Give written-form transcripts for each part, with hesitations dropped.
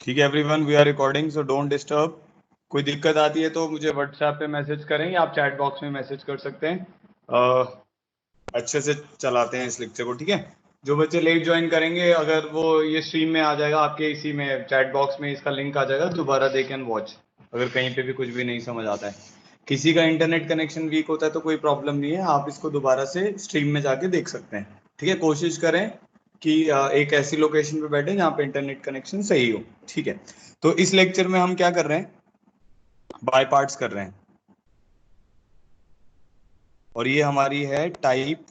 ठीक है everyone, we are recording so don't disturb. कोई दिक्कत आती है तो मुझे व्हाट्सएप पे मैसेज करें या आप चैट बॉक्स में मैसेज कर सकते हैं। अच्छे से चलाते हैं इस लेक्चर को, ठीक है। जो बच्चे लेट ज्वाइन करेंगे, अगर वो ये स्ट्रीम में आ जाएगा आपके, इसी में चैट बॉक्स में इसका लिंक आ जाएगा, दोबारा दे कैन वॉच। अगर कहीं पे भी कुछ भी नहीं समझ आता है, किसी का इंटरनेट कनेक्शन वीक होता है तो कोई प्रॉब्लम नहीं है, आप इसको दोबारा से स्ट्रीम में जाके देख सकते हैं। ठीक है, कोशिश करें कि एक ऐसी लोकेशन पे बैठे जहाँ पे इंटरनेट कनेक्शन सही हो। ठीक है, तो इस लेक्चर में हम क्या कर रहे हैं, बाय पार्ट्स कर रहे हैं, और ये हमारी है टाइप।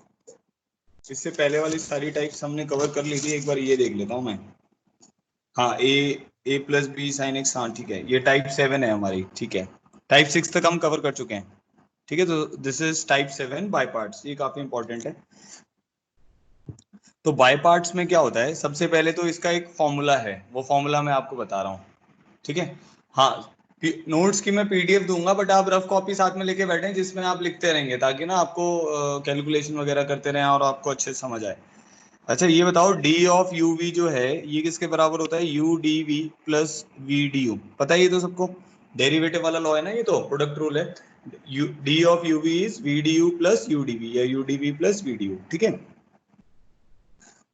इससे पहले वाली सारी टाइप्स हमने कवर कर ली थी, एक बार ये देख लेता हूँ मैं। हाँ, ए प्लस बी साइन एक्स, हाँ ठीक है, ये टाइप 7 है हमारी। ठीक है, टाइप 6 तक हम कवर कर चुके हैं। ठीक है, तो this is type 7 by parts, ये काफी इंपॉर्टेंट है। तो बाय पार्ट्स में क्या होता है, सबसे पहले तो इसका एक फॉर्मूला है, वो फॉर्मूला मैं आपको बता रहा हूँ। ठीक है, हाँ, नोट्स की मैं पीडीएफ दूंगा, बट आप रफ कॉपी साथ में लेके बैठें जिसमें आप लिखते रहेंगे, ताकि ना आपको कैलकुलेशन वगैरह करते रहें और आपको अच्छे से समझ आए। अच्छा ये बताओ, डी ऑफ यू वी जो है ये किसके बराबर होता है, u d v plus v d u. पता है ये तो सबको, डेरिवेटिव वाला लॉ है ना, ये तो प्रोडक्ट रूल है। U d of u v is v d u plus u d v, या u d v plus v d u. ठीक है,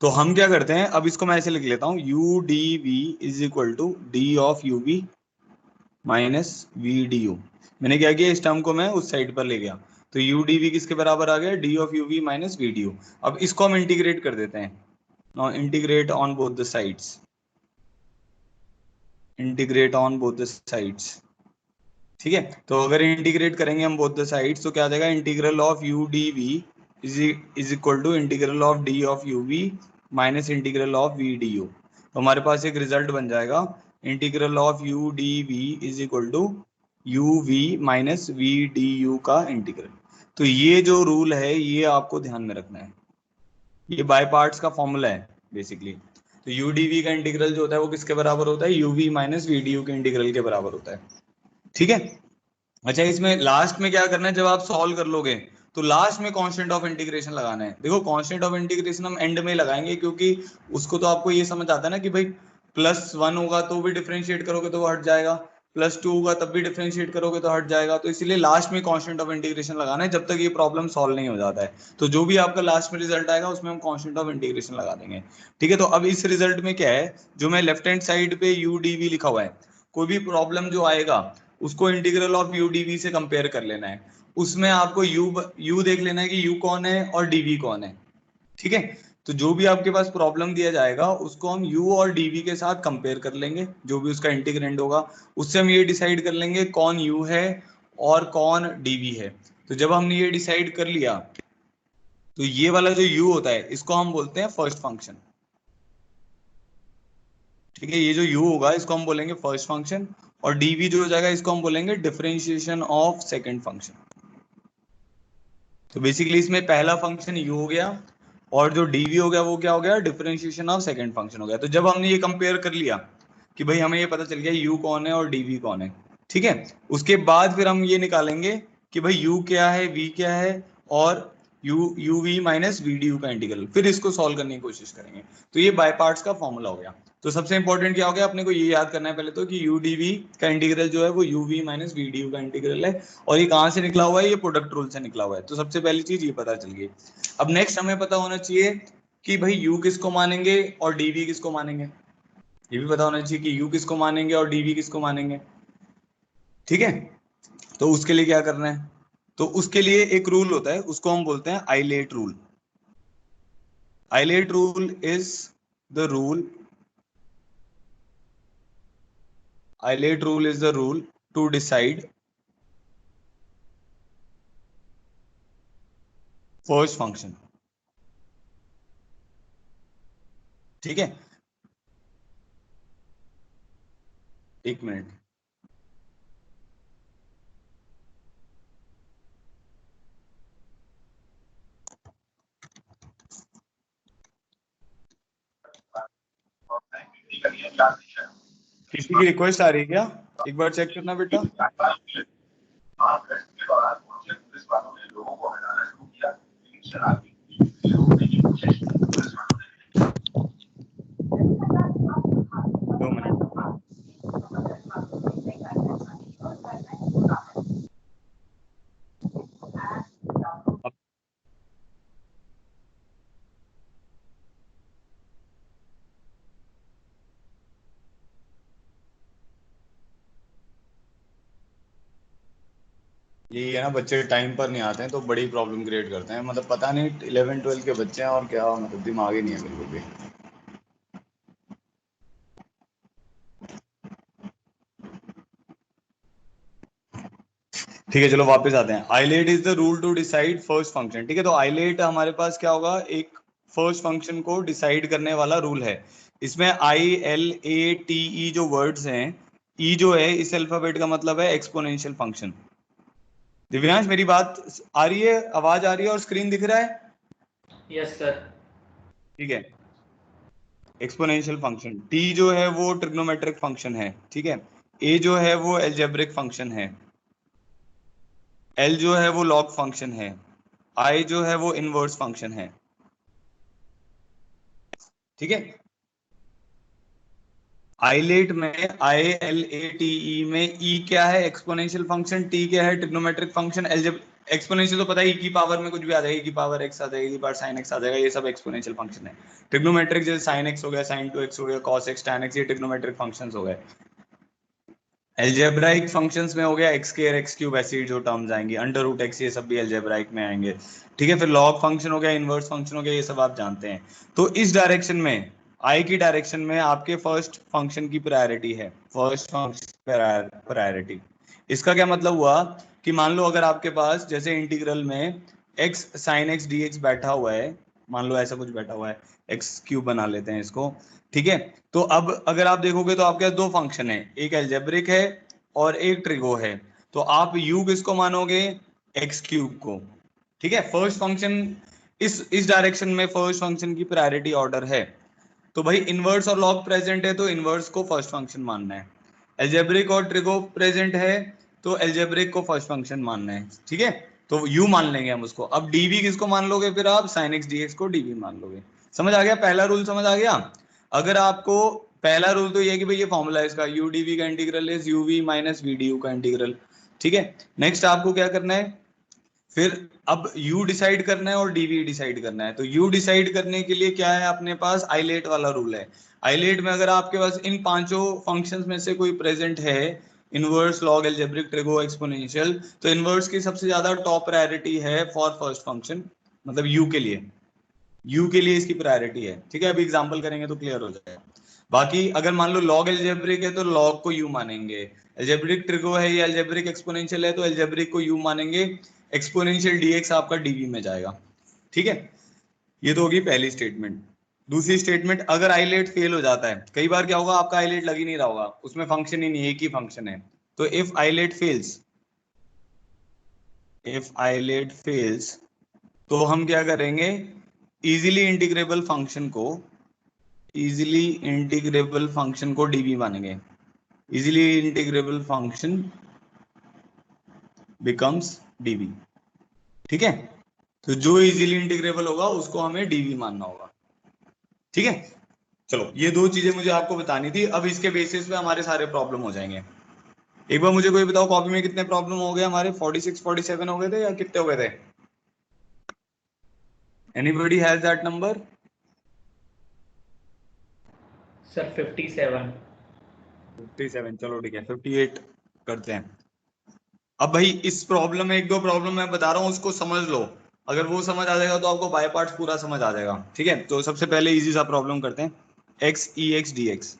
तो हम क्या करते हैं, अब इसको मैं ऐसे लिख लेता हूँ, u d v is equal to d of u v minus v d u. मैंने क्या किया, इस टर्म को मैं उस साइड पर ले गया, तो यू डी वी किसके बराबर आ गया, d of u v minus v d u. अब इसको हम इंटीग्रेट कर देते हैं। Now integrate on both the sides, integrate on both the sides. ठीक है, तो अगर इंटीग्रेट करेंगे हम बोथ द साइड्स तो क्या आ जाएगा, integral of u d v is equal to integral of d of u v minus integral of v d u. तो हमारे पास एक रिजल्ट बन जाएगा, integral of u d v is equal to u v minus v d u का integral. तो ये जो रूल है ये आपको ध्यान में रखना है, ये बाय पार्ट्स का फॉर्मूला है बेसिकली। तो यू डी वी का इंटीग्रल जो होता है वो किसके बराबर होता है, u v minus v d u के इंटीग्रल के बराबर होता है। ठीक है, अच्छा इसमें लास्ट में क्या करना है, जब आप सॉल्व कर लोगे तो लास्ट में कांस्टेंट ऑफ इंटीग्रेशन लगाना है। देखो कांस्टेंट ऑफ इंटीग्रेशन हम एंड में लगाएंगे, क्योंकि उसको तो आपको ये समझ आता है ना कि भाई +1 होगा तो भी डिफरेंशिएट करोगे तो वो हट जाएगा, +2 होगा तब भी डिफरेंशिएट करोगे तो हट जाएगा। तो इसीलिए लास्ट में कांस्टेंट ऑफ इंटीग्रेशन लगाना है जब तक ये प्रॉब्लम सॉल्व नहीं हो जाता है। तो जो भी आपका लास्ट में रिजल्ट आएगा उसमें हम कांस्टेंट ऑफ इंटीग्रेशन लगा देंगे। ठीक है, तो अब इस रिजल्ट में क्या है, जो मैं लेफ्ट हैंड साइड पे यू डी वी लिखा हुआ है, कोई भी प्रॉब्लम जो आएगा उसको इंटीग्रल ऑफ यू डीवी से कंपेयर कर लेना है। उसमें आपको यू देख लेना है कि यू कौन है और डीवी कौन है। ठीक है, तो जो भी आपके पास प्रॉब्लम दिया जाएगा उसको हम यू और डीवी के साथ कंपेयर कर लेंगे, जो भी उसका इंटीग्रेंड होगा उससे हम ये डिसाइड कर लेंगे कौन यू है और कौन डीवी है। तो जब हमने ये डिसाइड कर लिया तो ये वाला जो यू होता है इसको हम बोलते हैं फर्स्ट फंक्शन। ठीक है, ये जो u होगा इसको हम बोलेंगे फर्स्ट फंक्शन, और dv जो हो जाएगा इसको हम बोलेंगे डिफरेंशिएशन ऑफ सेकंड फंक्शन। तो बेसिकली इसमें पहला फंक्शन u हो गया, और जो dv हो गया वो क्या हो गया, डिफरेंशिएशन ऑफ सेकंड फंक्शन हो गया। तो जब हमने ये कंपेयर कर लिया कि भाई हमें ये पता चल गया u कौन है और dv कौन है, ठीक है, उसके बाद फिर हम ये निकालेंगे कि भाई u क्या है, v क्या है, और u v minus v d u का इंटीग्रल, फिर इसको सॉल्व करने की कोशिश करेंगे। तो ये बाय पार्ट्स का फॉर्मूला हो गया। तो सबसे इंपॉर्टेंट क्या हो गया, अपने को ये याद करना है पहले तो कि यू डी वी का इंटीग्रल जो है वो u v minus v d u का इंटीग्रल है, और ये कहाँ से निकला हुआ है, ये प्रोडक्ट रूल से निकला हुआ है। तो सबसे पहली चीज ये पता चल गई। अब नेक्स्ट हमें पता होना चाहिए कि भाई यू किसको मानेंगे और डी वी किसको मानेंगे। ये भी पता होना चाहिए कि यू किसको मानेंगे और डी वी किसको मानेंगे। ठीक है, तो उसके लिए क्या करना है, तो उसके लिए एक रूल होता है, उसको हम बोलते हैं ILATE rule. ILATE rule is the rule, ILATE rule is the rule to decide first function. ठीक है, एक मिनट, किसी की रिक्वेस्ट आ रही है क्या, एक बार चेक करना बेटा। दो मिनट। यही है ना, बच्चे टाइम पर नहीं आते हैं तो बड़ी प्रॉब्लम क्रिएट करते हैं। मतलब पता नहीं 11-12 के बच्चे हैं और क्या, मतलब दिमाग ही नहीं है बिल्कुल भी। ठीक है चलो वापस आते हैं। ILATE is the rule to decide first function. ठीक है, तो आइलेट हमारे पास क्या होगा, एक फर्स्ट फंक्शन को डिसाइड करने वाला रूल है। इसमें ILATE जो वर्ड्स हैं, ई जो है इस अल्फाबेट का मतलब है एक्सपोनेंशियल फंक्शन। दिव्यांश मेरी बात आ रही है, आवाज आ रही है और स्क्रीन दिख रहा है? Yes sir. ठीक है, एक्सपोनेंशियल फंक्शन। टी जो है वो ट्रिग्नोमेट्रिक फंक्शन है। ठीक है, ए जो है वो एल्जेब्रिक फंक्शन है, एल जो है वो लॉग फंक्शन है, आई जो है वो इनवर्स फंक्शन है। ठीक है, आइलेट में ILATE में ई क्या है, एक्सपोनेंशियल फंक्शन, टी क्या है, ट्रिग्नोमेट्रिक फंक्शन, एल्जेब एक्सपोनेंशियल तो पता है, ई की पावर में कुछ भी आ जाएगा, ई की पावर एक्स आ जाएगी, ई की पावर साइन एक्स आ जाएगा, ये सब एक्सपोनेंशियल फंक्शन है। ट्रिग्नोमेट्रिक जैसे साइन एक्स हो गया, साइन 2x हो गया, कॉस एक्स, टैन एक्स, ये ट्रिग्नोमेट्रिक फंक्शंस हो गए। एल्जेब्राइक फंक्शंस में हो गया एक्स स्क्वायर एक्स क्यूब, ऐसी जो टर्म्स आएंगी, अंडर रूट एक्स, ये सब भी एल्जेब्राइक में आएंगे। ठीक है, फिर लॉग फंक्शन हो गया, इनवर्स फंक्शन हो गया, ये सब आप जानते हैं। तो इस डायरेक्शन में, आई की डायरेक्शन में आपके फर्स्ट फंक्शन की प्रायोरिटी है, फर्स्ट फंक्शन प्रायोरिटी। इसका क्या मतलब हुआ कि मान लो अगर आपके पास जैसे इंटीग्रल में x sine x d x बैठा हुआ है, मान लो ऐसा कुछ बैठा हुआ है, एक्स क्यूब बना लेते हैं इसको। ठीक है, तो अब अगर आप देखोगे तो आपके पास दो फंक्शन है, एक एल्जेब्रिक है और एक ट्रिगो है। तो आप u किसको मानोगे, एक्स क्यूब को। ठीक है, फर्स्ट फंक्शन इस डायरेक्शन में फर्स्ट फंक्शन की प्रायोरिटी ऑर्डर है। तो भाई इनवर्स और लॉग प्रेजेंट है तो इनवर्स को फर्स्ट फंक्शन मानना है। एल्जेब्रिक और ट्रिगो प्रेजेंट है तो एल्जेब्रिक को फर्स्ट फंक्शन मानना है। ठीक है, तो u मान लेंगे हम उसको। अब dv किसको मान लोगे, फिर आप sin x dx को dv मान लोगे। समझ आ गया, पहला रूल समझ आ गया। अगर आपको पहला रूल तो ये है कि भाई ये फॉर्मूला है इसका, u dv का integral is uv minus v du का इंटीग्रल। ठीक है, नेक्स्ट आपको क्या करना है, फिर अब u डिसाइड करना है और dv डिसाइड करना है। तो u डिसाइड करने के लिए क्या है अपने पास, आइलेट वाला रूल है। आइलेट में अगर आपके पास इन पांचों फंक्शंस में से कोई प्रेजेंट है, inverse log algebraic trigo exponential, तो इनवर्स की सबसे ज्यादा टॉप प्रायोरिटी है फॉर फर्स्ट फंक्शन, मतलब u के लिए, u के लिए इसकी प्रायोरिटी है। ठीक है, अभी एग्जांपल करेंगे तो क्लियर हो जाएगा। बाकी अगर मान लो लॉग एल्जेब्रिक है तो लॉग को u मानेंगे, एल्जेब्रिक ट्रिगो है या एल्जेब्रिक एक्सपोनेंशियल है तो एल्जेब्रिक को u मानेंगे, एक्सपोनेंशियल dx आपका dv में जाएगा। ठीक है, ये तो होगी पहली स्टेटमेंट। दूसरी स्टेटमेंट, अगर आइलेट फेल हो जाता है, कई बार क्या होगा आपका आइलेट लग ही नहीं रहा होगा, उसमें फंक्शन ही नहीं, एक ही फंक्शन है। तो if ILATE fails, if ILATE fails, तो हम क्या करेंगे, इजीली इंटीग्रेबल फंक्शन को, इजीली इंटीग्रेबल फंक्शन को dv मानेंगे। Easily integrable function becomes dv। ठीक है, तो जो इजीली इंटीग्रेबल होगा उसको हमें dv मानना होगा। ठीक है, चलो ये दो चीजें मुझे आपको बतानी थी। अब इसके बेसिस पे हमारे सारे प्रॉब्लम हो जाएंगे। एक बार मुझे कोई बताओ कॉपी में कितने प्रॉब्लम हो गए हमारे, 46-47 हो गए थे या कितने हो गए थे? Anybody has that number? Sir 57। 57, चलो ठीक है 58 करते हैं। अब भाई इस प्रॉब्लम में एक दो प्रॉब्लम मैं बता रहा हूँ उसको समझ लो, अगर वो समझ आ जाएगा तो आपको बाय पार्ट्स पूरा समझ आ जाएगा। ठीक है, तो सबसे पहले इजी सा प्रॉब्लम करते हैं, एक्स ई एक्स डी एक्स।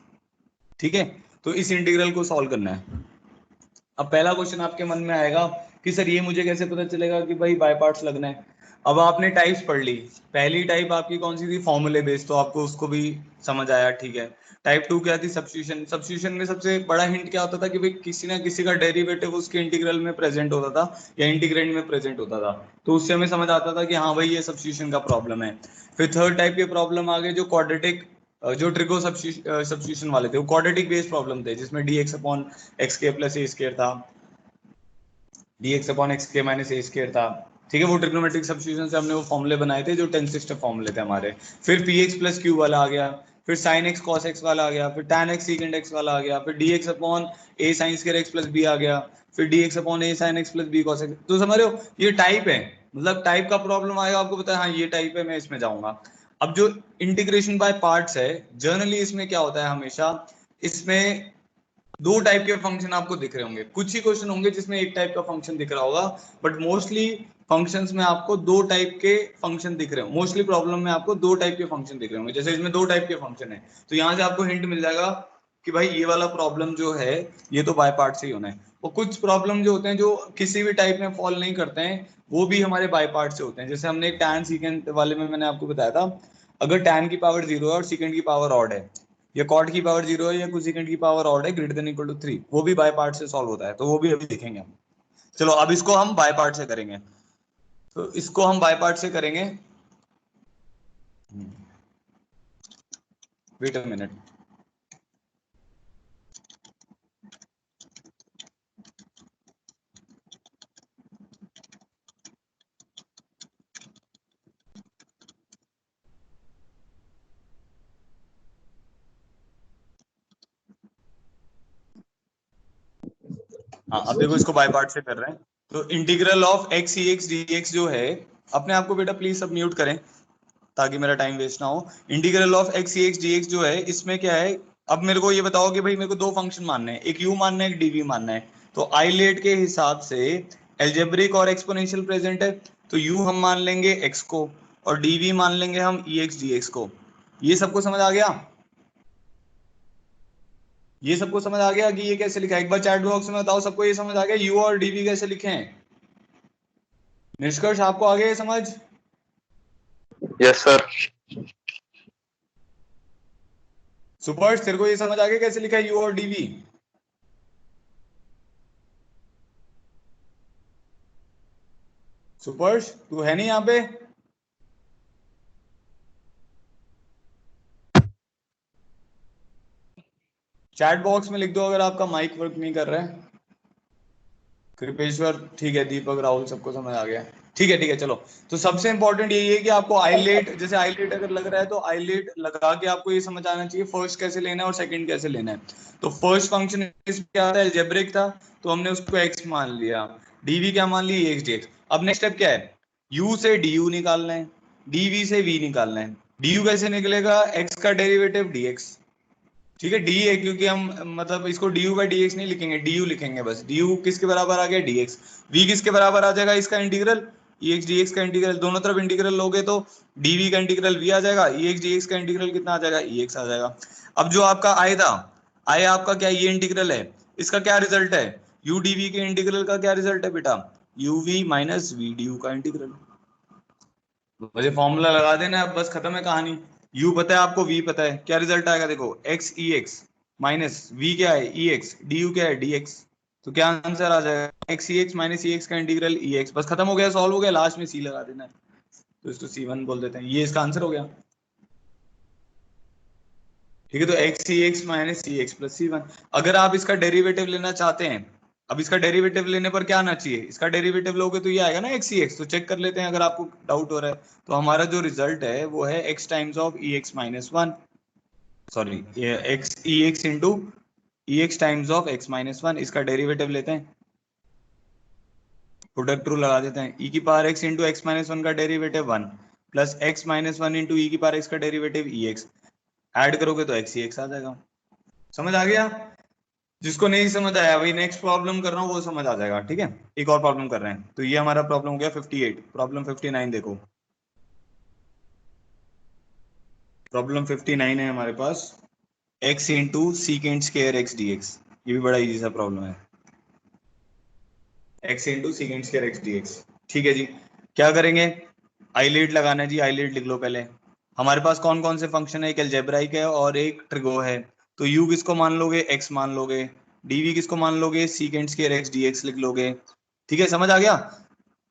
ठीक है, तो इस इंटीग्रल को सॉल्व करना है। अब पहला क्वेश्चन आपके मन में आएगा कि सर ये मुझे कैसे पता चलेगा कि भाई बाय पार्ट्स लगना है। अब आपने टाइप्स पढ़ ली, पहली टाइप आपकी कौन सी थी, फॉर्मूले बेस्ड, तो आपको उसको भी समझ आया। ठीक है, टाइप टू क्या थी, सब्स्टिट्यूशन। सब्स्टिट्यूशन में सबसे बड़ा हिंट क्या होता था कि भाई किसी ना किसी का डेरिवेटिव उसके इंटीग्रल में प्रेजेंट होता था या इंटीग्रेंड में प्रेजेंट होता था, तो उससे हमें समझ आता था कि हाँ भाई ये सब्स्टिट्यूशन का प्रॉब्लम है। फिर थर्ड टाइप के प्रॉब्लम आ गए जो क्वाड्रेटिक, जो ट्रिगो सब्स्टिट्यूशन वाले थे, वो क्वाड्रेटिक बेस्ड प्रॉब्लम थे जिसमें dx अपॉन एक्स के प्लस ए स्क्वायर था, dx अपॉन एक्स के माइनस ए स्क्वायर था। ठीक है, वो ट्रिग्नोमेट्रिक सब्स्टिट्यूशन से हमने वो फॉर्मूले बनाए थे जो 10 सिस्टर फॉर्मूले थे हमारे। फिर पी एक्स प्लस क्यू वाला आ गया, फिर साइन एक्स कॉस एक्स वाला आ गया, फिर टैन एक्स सीकेंड एक्स वाला आ गया, फिर dx upon a sine square x plus b आ गया, फिर dx upon a sine x plus b cos x. तो समझ रहे हो, ये टाइप है, मतलब टाइप का प्रॉब्लम आएगा आपको पता है हाँ ये टाइप है, मैं इसमें जाऊंगा। अब जो इंटीग्रेशन बाय पार्ट्स है, जनरली इसमें क्या होता है हमेशा, इसमें दो टाइप के फंक्शन आपको दिख रहे होंगे, कुछ ही क्वेश्चन होंगे जिसमें एक टाइप का फंक्शन दिख रहा होगा, बट मोस्टली फंक्शंस में आपको दो टाइप के फंक्शन दिख रहे हो, मोस्टली प्रॉब्लम में आपको दो टाइप के फंक्शन दिख रहे होंगे। जैसे इसमें दो टाइप के फंक्शन है, तो यहाँ से आपको हिंट मिल जाएगा कि भाई ये वाला प्रॉब्लम जो है ये तो बाय पार्ट से ही होना है। और कुछ प्रॉब्लम जो होते हैं जो किसी भी टाइप में फॉल नहीं करते हैं, वो भी हमारे बाय पार्ट से होते हैं। जैसे हमने एक टैन सीकेंट वाले में मैंने आपको बताया था, अगर टैन की पावर 0 है और सीकेंट की पावर ऑड है, या कॉट की पावर 0 है या कोसेकेंट की पावर ऑड है ग्रेटर देन इक्वल टू 3, वो भी बाय पार्ट से सॉल्व होता है, तो वो भी अभी देखेंगे हम। चलो अब इसको हम बाय पार्ट से करेंगे, तो इसको हम बाय पार्ट से करेंगे। Wait a minute. हाँ अब देखो इसको बाय पार्ट से कर रहे हैं, तो integral of x E x d x जो है, अपने आप को बेटा प्लीज सब म्यूट करें ताकि मेरा टाइम वेस्ट ना हो। Integral of x E x d x जो है, इसमें क्या है, अब मेरे को ये बताओ कि भाई मेरे को दो फंक्शन मानने हैं, एक यू मानना है एक डीवी मानना है। तो आइलेट के हिसाब से एल्जेब्रिक और एक्सपोनेंशियल प्रेजेंट है, तो यू हम मान लेंगे एक्स को और डीवी मान लेंगे हम ई एक्स डी एक्स को। ये सबको समझ आ गया? ये सबको समझ आ गया कि ये कैसे लिखा है? एक बार चैट बॉक्स में बताओ सबको ये समझ आ गया यू और डीवी कैसे लिखे हैं? निष्कर्ष आपको आ गया ये समझ? Yes sir. सुपर्श तेरे को ये समझ आ गया कैसे लिखा है यू और डीवी? सुपर्श तू है नहीं यहाँ पे? चैट बॉक्स में लिख दो अगर आपका माइक वर्क नहीं कर रहा है। कृपेश्वर ठीक है, दीपक राहुल सबको समझ आ गया। ठीक है चलो। तो सबसे इंपॉर्टेंट यही है कि आपको आईलेट, जैसे आईलेट अगर लग रहा है तो आईलेट लगा के आपको ये समझ आना चाहिए फर्स्ट कैसे लेना है और सेकंड कैसे लेना है। तो फर्स्ट फंक्शन इसमें क्या था, अलजेब्रिक था, तो हमने उसको एक्स मान लिया, डीवी क्या मान लिया, एक्स डी एक्स। अब नेक्स्ट स्टेप क्या है, यू से डी यू निकालना है, डीवी से वी निकालना है। डी यू कैसे निकलेगा, एक्स का डेरिवेटिव डी एक्स, ठीक है। डी है क्योंकि हम मतलब इसको D you by D x नहीं लिखेंगे, डी यू लिखेंगे बस। डी यू किसके बराबर आ गया, डी एक्स। वी किसके बराबर आ जाएगा, इसका इंटीग्रल ई एक्स डी एक्स का इंटीग्रल, दोनों तरफ इंटीग्रल लोगे तो डीवी का इंटीग्रल वी आ जाएगा, ई एक्स डी एक्स का इंटीग्रल कितना आ जाएगा, ई एक्स आ जाएगा। अब जो आपका आय था, आय आपका क्या ये इंटीग्रल है, इसका क्या रिजल्ट है, यू डीवी के इंटीग्रल का क्या रिजल्ट है बेटा, u v minus v d u का इंटीग्रल। मुझे फॉर्मूला लगा देना, अब बस खत्म है कहानी। u पता है आपको, v पता है, क्या रिजल्ट आएगा देखो, x e x minus v क्या है e x, du क्या है dx। तो क्या आंसर आ जाएगा, x e x minus e x का इंटीग्रल e x। बस खत्म हो गया, सॉल्व हो गया, लास्ट में c लगा देना है, तो इसको c1 बोल देते हैं, ये इसका आंसर हो गया। ठीक है, तो x e x minus e x plus c1। अगर आप इसका डेरिवेटिव लेना चाहते हैं, अब इसका डेरिवेटिव लेने पर क्या आना चाहिए, इसका डेरिवेटिव लोगे तो ये आएगा ना x e x। तो चेक कर लेते हैं अगर आपको डाउट हो रहा है, तो हमारा जो रिजल्ट है वो है x times of e x minus one, sorry x e x into e x times of x minus one. इसका डेरिवेटिव लेते हैं, प्रोडक्ट रूल लगा देते हैं, e की power x into x minus one का derivative one plus x minus one into e की power x का डेरिवेटिव ई एक्स, ऐड करोगे तो x e x आ जाएगा। समझ आ गया? जिसको नहीं समझ आया वही नेक्स्ट प्रॉब्लम कर रहा हूँ वो समझ आ जाएगा। ठीक है, एक और प्रॉब्लम कर रहे हैं, तो ये हमारा प्रॉब्लम हो गया 58। प्रॉब्लम 59 देखो, प्रॉब्लम 59 है हमारे पास, x into secant square x d x. ये भी बड़ा इजी सा प्रॉब्लम है, x into secant square x d x. ठीक है जी, क्या करेंगे, आईलेट लगाना है जी, आईलेट लिख लो पहले। हमारे पास कौन कौन से फंक्शन है, एक अलजेब्राइक है और एक ट्रिगो है। तो u किसको मान लोगे, x मान लोगे, dv किसको मान लोगे, secant square x d x लिख लोगे। ठीक है, समझ आ गया?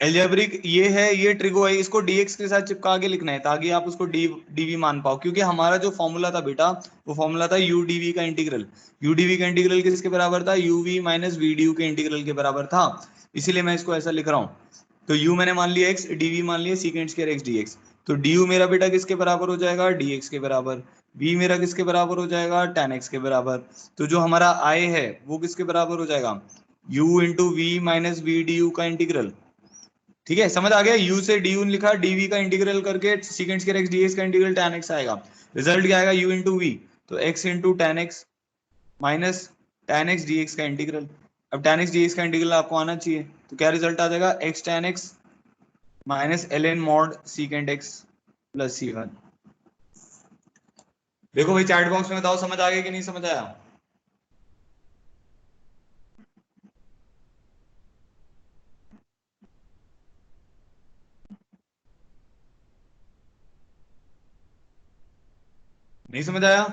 एल्जेब्रिक ये है, ये ट्रिगो है, इसको dx के साथ चिपका के लिखना है ताकि आप उसको dv मान पाओ, क्योंकि हमारा जो फॉर्मूला था बेटा, वो फॉर्मूला था u dv का इंटीग्रल। u dv का इंटीग्रल किसके बराबर था, uv माइनस v du के इंटीग्रल के बराबर था, इसीलिए मैं इसको ऐसा लिख रहा हूँ। तो u मैंने मान लिया x, dv मान लिया सीकेंट स्क्वायर x dx। तो du मेरा बेटा किसके बराबर हो जाएगा, dx के बराबर। v मेरा किसके बराबर हो जाएगा, tan x के बराबर। तो जो हमारा i है वो किसके बराबर हो जाएगा, u into v minus v d u का इंटीग्रल। ठीक है, समझ आ गया? u से du लिखा, dv का इंटीग्रल करके सीकेंट स्क्वायर x dx का इंटीग्रल tan x आएगा। रिजल्ट क्या आएगा, u इंटू वी, तो x into tan x minus tan x dx का इंटीग्रल। अब tan x dx का इंटीग्रल आपको आना चाहिए, तो क्या रिजल्ट आ जाएगा, x tan x minus ln mod secant x plus c1। देखो भाई चैट बॉक्स में बताओ समझ आ गया कि नहीं समझ आया। नहीं समझ आया?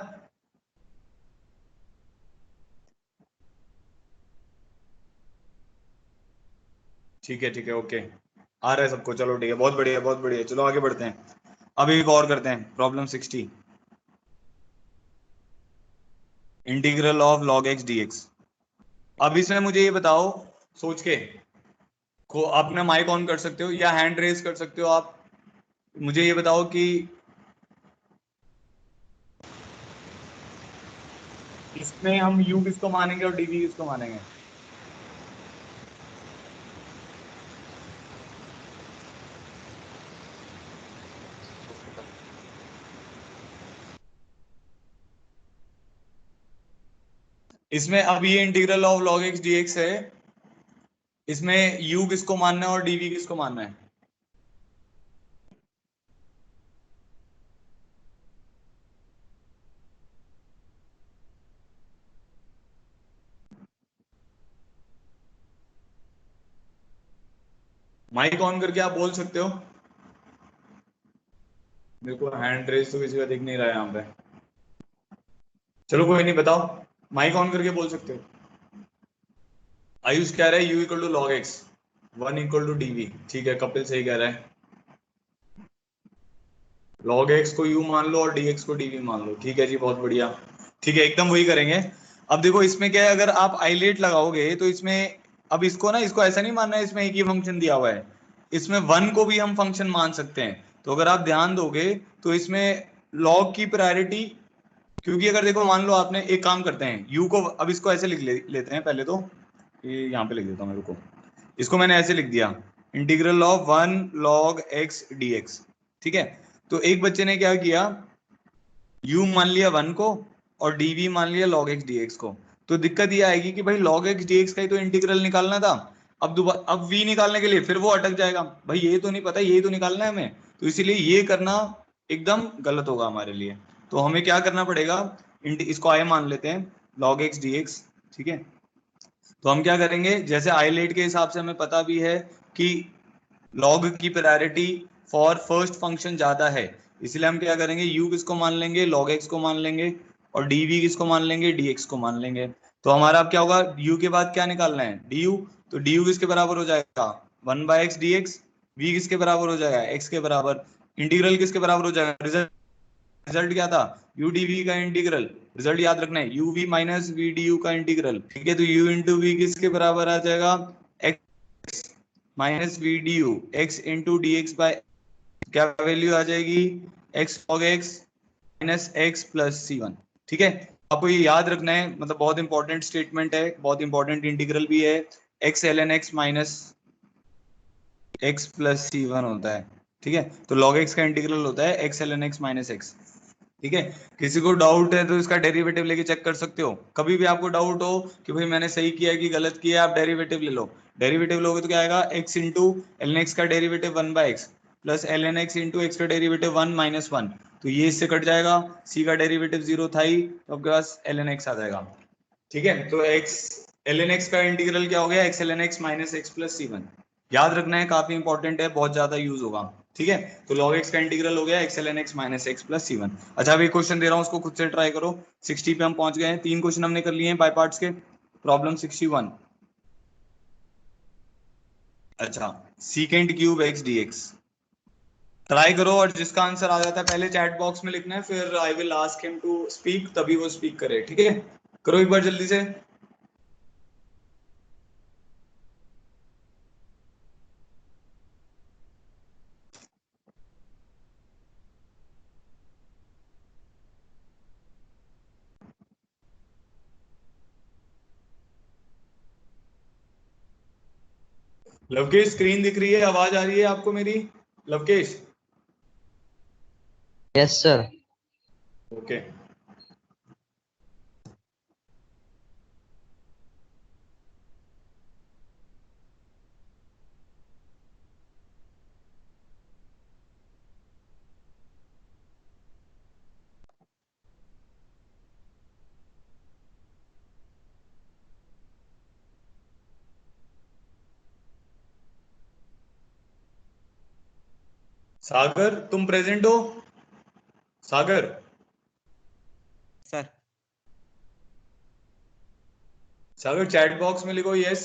ठीक है ओके, आ रहा है सबको, चलो ठीक है, बहुत बढ़िया बहुत बढ़िया, चलो आगे बढ़ते हैं। अब एक और करते हैं, problem 60, integral of log x dx। अब इसमें मुझे ये बताओ सोच के, को अपना माइक ऑन कर सकते हो या हैंड रेज कर सकते हो आप, मुझे ये बताओ कि इसमें हम u किसको मानेंगे और dv किसको मानेंगे। इसमें अब ये integral of log x dx है, इसमें u किसको मानना है और dv किसको मानना है। माइक ऑन करके आप बोल सकते हो। मेरे को हैंड रेज तो किसी का दिख नहीं रहा है यहाँ पे, चलो कोई नहीं, बताओ, माइक ऑन करके बोल सकते हो। आयुष कह रहा है u equal to log x, 1 equal to dv। ठीक है, कपिल सही कह रहा है, log x को u मान लो और dx को dv मान लो। ठीक है जी, बहुत बढ़िया, ठीक है, एकदम वही करेंगे। अब देखो इसमें क्या है, अगर आप आइलेट लगाओगे तो इसमें, अब इसको ना, इसको ऐसा नहीं मानना है इसमें एक ही फंक्शन दिया हुआ है, इसमें 1 को भी हम फंक्शन मान सकते हैं। तो अगर आप ध्यान दोगे तो इसमें log की प्रायोरिटी, क्योंकि अगर देखो मान लो आपने एक काम करते हैं, u को, अब इसको ऐसे लेते हैं पहले तो, ये यहाँ पे लिख देता हूँ, मेरे को इसको मैंने ऐसे लिख दिया, integral of 1 log x dx। ठीक है, तो एक बच्चे ने क्या किया, u मान लिया 1 को और dv मान लिया log x dx को। तो दिक्कत ये आएगी कि भाई log x dx का ही तो इंटीग्रल निकालना था, अब दोबारा अब v निकालने के लिए फिर वो अटक जाएगा, भाई ये तो नहीं पता, ये तो निकालना है हमें, तो इसीलिए ये करना एकदम गलत होगा हमारे लिए। तो हमें क्या करना पड़ेगा, इसको i मान लेते हैं, log x dx। ठीक है, तो हम क्या करेंगे, जैसे आइलेट के हिसाब से हमें पता भी है कि log की प्रायोरिटी फॉर फर्स्ट फंक्शन ज्यादा है, इसलिए हम क्या करेंगे, u किसको मान लेंगे, log x को मान लेंगे, और dv किसको मान लेंगे, dx को मान लेंगे। तो हमारा अब क्या होगा, u के बाद क्या निकालना है, du, तो du किसके बराबर हो जाएगा, 1/x dx। v किसके बराबर हो जाएगा, x के बराबर। इंटीग्रल किसके बराबर हो जाएगा, रिजल्ट क्या था, u dv का इंटीग्रल, रिजल्ट याद रखना है, uv माइनस v du का इंटीग्रल। ठीक है, तो u इंटू वी किसके बराबर आ जाएगा, x minus v d u, x into d x by, क्या वैल्यू आ जाएगी, x log x minus x plus c1। ठीक है, आपको ये याद रखना है, मतलब बहुत इंपॉर्टेंट स्टेटमेंट है, बहुत इंपॉर्टेंट इंटीग्रल भी है, x ln x minus x plus c1 होता है। ठीक है, तो log x का इंटीग्रल होता है x ln x minus x. ठीक है, किसी को डाउट है तो इसका डेरिवेटिव लेके चेक कर सकते हो, कभी भी आपको डाउट हो कि भाई मैंने सही किया कि गलत किया, आप डेरिवेटिव ले लो, डेरिवेटिव लोगे तो क्या आएगा, x इंटू एल एक्स का derivative 1/x plus l n x into x का डेरिवेटिव 1 - 1, तो ये इससे कट जाएगा, c का डेरिवेटिव 0 था ही, तो आपके पास एल एन एक्स आ जाएगा। ठीक है, तो x एल एन एक्स का इंटीग्रल क्या हो गया, x ln x minus x plus c1। याद रखना है, काफी इंपॉर्टेंट है, बहुत ज्यादा यूज होगा। ठीक है, तो log x का इंटीग्रल हो गया x ln x minus x plus c1। अच्छा, अभी क्वेश्चन दे रहा हूँ, उसको खुद से ट्राई करो। 60 पे हम पहुंच गए हैं, 3 क्वेश्चन हमने कर लिए हैं बाय पार्ट्स के। प्रॉब्लम 61, अच्छा, secant cube x dx, try करो, और जिसका आंसर आ जाता है पहले चैट बॉक्स में लिखना है, फिर I will ask him to speak, तभी वो स्पीक करे। ठीक है, करो एक बार जल्दी से। लवकेश, स्क्रीन दिख रही है, आवाज आ रही है आपको मेरी, Lavkesh? Yes sir. Okay, Sagar तुम प्रेजेंट हो? Sagar sir Sagar chat box में लिखो यस।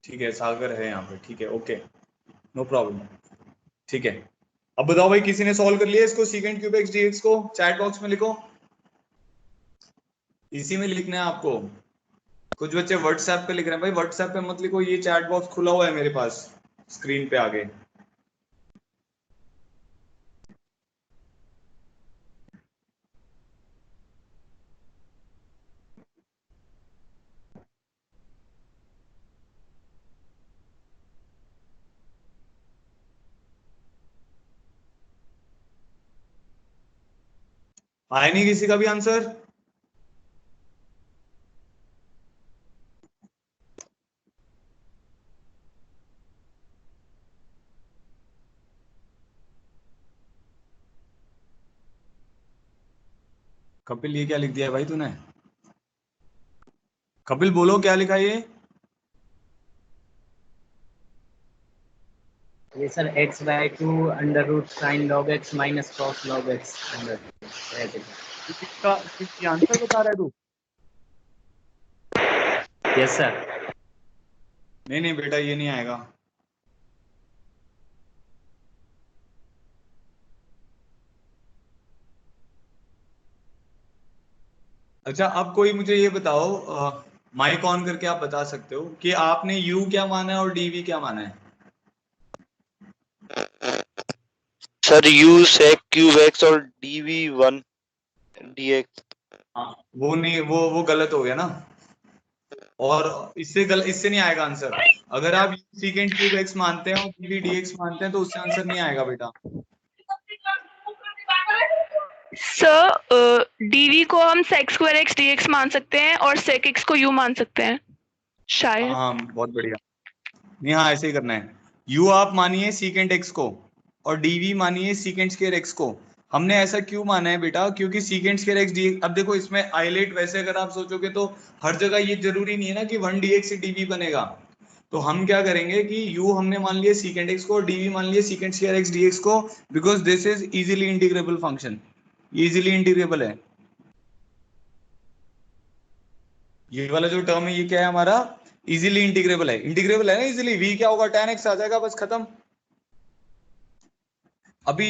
ठीक है सागर है यहाँ पे, ठीक है ओके, नो प्रॉब्लम। ठीक है, अब बताओ भाई किसी ने सॉल्व कर लिया इसको, सीकेंट क्यूब एक्स डीएक्स को? चैट बॉक्स में लिखो, इसी में लिखना है आपको। कुछ बच्चे व्हाट्सएप पे लिख रहे हैं, भाई व्हाट्सएप पे मत लिखो, ये चैट बॉक्स खुला हुआ है मेरे पास स्क्रीन पे आगे। आया नहीं किसी का भी आंसर? कपिल ये क्या लिख दिया भाई तूने? कपिल बोलो क्या लिखा ये? ये sir x/2 under root sine log x minus cos log x under किसका किसकी आंसर बता रहा है तू? Yes sir. नहीं नहीं बेटा ये नहीं आएगा। अच्छा अब कोई मुझे ये बताओ, माइक ऑन करके आप बता सकते हो कि आपने u क्या माना है और dv क्या माना है? Sir u sec cube x और dv 1 dx। हाँ वो नहीं, वो गलत हो गया ना, और इससे नहीं आएगा आंसर। अगर आप सीकेंट क्यूब एक्स मानते हैं और dv dx मानते हैं तो उससे आंसर नहीं आएगा बेटा। सर डीवी को हम सेक स्क्वायर एक्स डीएक्स मान सकते हैं और सेक एक्स को यू मान सकते हैं शायद। हाँ बहुत बढ़िया, नहीं हाँ ऐसे ही करना है। u आप मानिए सीकेंट x को और dv मानिए सीकेंट स्क्वायर x को। हमने ऐसा क्यों माना है बेटा, क्योंकि सीकेंट स्क्वायर x dx, अब देखो इसमें आइलेट वैसे अगर आप सोचोगे तो हर जगह ये जरूरी नहीं है ना कि 1 dx से dv बनेगा। तो हम क्या करेंगे कि u हमने मान लिया सीकेंट x को और dv मान लिया सीकेंट स्क्वायर x dx को, because this is easily integrable function, easily integrable है। ये वाला जो टर्म है ये क्या है हमारा, इजीली इंटीग्रेबल है। इंटीग्रेबल है ना इजीली, v क्या होगा tan x आ जाएगा, बस खत्म। अभी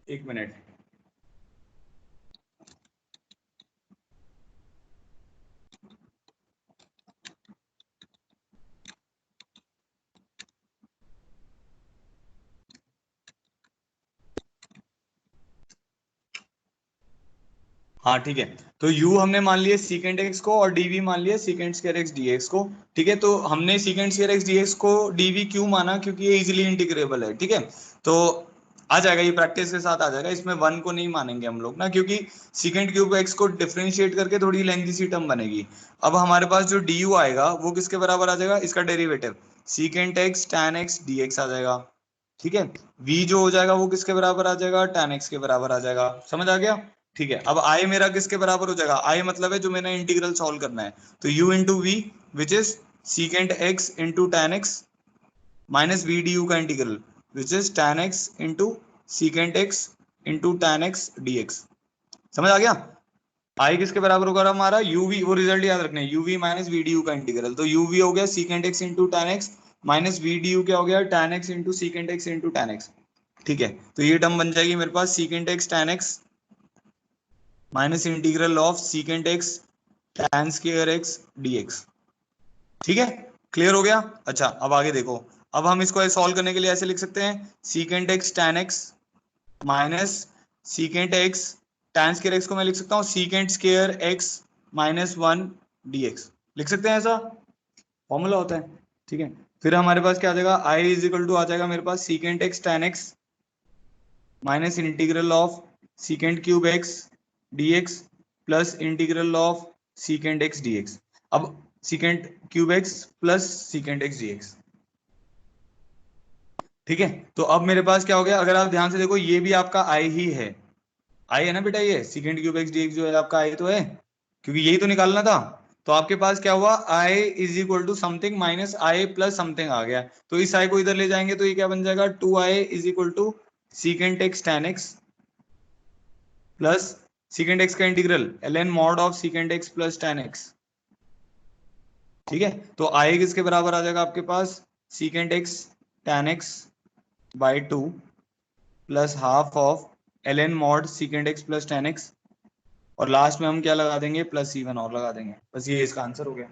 एक मिनट, हाँ ठीक है। तो u हमने मान लिया सीकेंट x को और dv मान लिया सीकेंट स्क्वायर x dx को। ठीक है, तो हमने सीकेंट स्क्वायर x dx को dv क्यों माना, क्योंकि ये इजीली इंटीग्रेबल है। ठीक है, तो आ जाएगा ये, प्रैक्टिस के साथ आ जाएगा। इसमें 1 को नहीं मानेंगे हम लोग ना, क्योंकि सीकेंट क्यूब x को डिफरेंशिएट करके थोड़ी लेंथी सी टर्म बनेगी। अब हमारे पास जो du आएगा वो किसके बराबर आ जाएगा, इसका derivative secant x tan x dx आ जाएगा। ठीक है, v जो हो जाएगा वो किसके बराबर आ जाएगा, tan x के बराबर आ जाएगा। समझ आ गया? ठीक है, अब i मेरा किसके बराबर हो जाएगा, i मतलब है जो मैंने इंटीग्रल सॉल्व करना है, तो u into v which is secant x into tan x minus v d u का integral which is tan x into secant x into tan x d x. समझ आ गया? i किसके बराबर होगा हमारा, uv, वो रिजल्ट याद रखना है, uv minus v d u का इंटीग्रल। तो uv हो गया secant x into tan x minus v d u क्या हो गया, tan x into secant x into tan x. ठीक है, तो ये टर्म बन जाएगी मेरे पास secant x tan x minus integral of secant x tan square x dx. ठीक है, क्लियर हो गया? अच्छा अब आगे देखो, अब हम इसको सॉल्व करने के लिए ऐसे लिख सकते हैं, secant x tan x minus secant x tan square x को मैं लिख सकता हूँ secant square x minus 1 d x, लिख सकते हैं, ऐसा फॉर्मूला होता है। ठीक है, फिर हमारे पास क्या आ जाएगा, आई इज इक्वल टू आ जाएगा मेरे पास secant x tan x minus integral of secant cube x dx plus integral of secant x dx। अब secant cube x plus secant x dx, ठीक है, तो अब मेरे पास क्या हो गया, अगर आप ध्यान से देखो ये भी आपका आई ही है, आई है ना बेटा, ये सीकेंड क्यूब एक्स डी एक्स जो है आपका आई तो है, क्योंकि यही तो निकालना था। तो आपके पास क्या हुआ, I is equal to something minus I plus something आ गया, तो इस आई को इधर ले जाएंगे तो ये क्या बन जाएगा, 2i is equal to secant x tan x plus secant x का integral ln mod of secant x plus tan x। ठीक है, तो आई किसके बराबर आ जाएगा आपके पास, secant x tan x by 2 plus half of ln mod secant x plus tan x, और लास्ट में हम क्या लगा देंगे, प्लस c1 और लगा देंगे, बस ये इसका आंसर हो गया।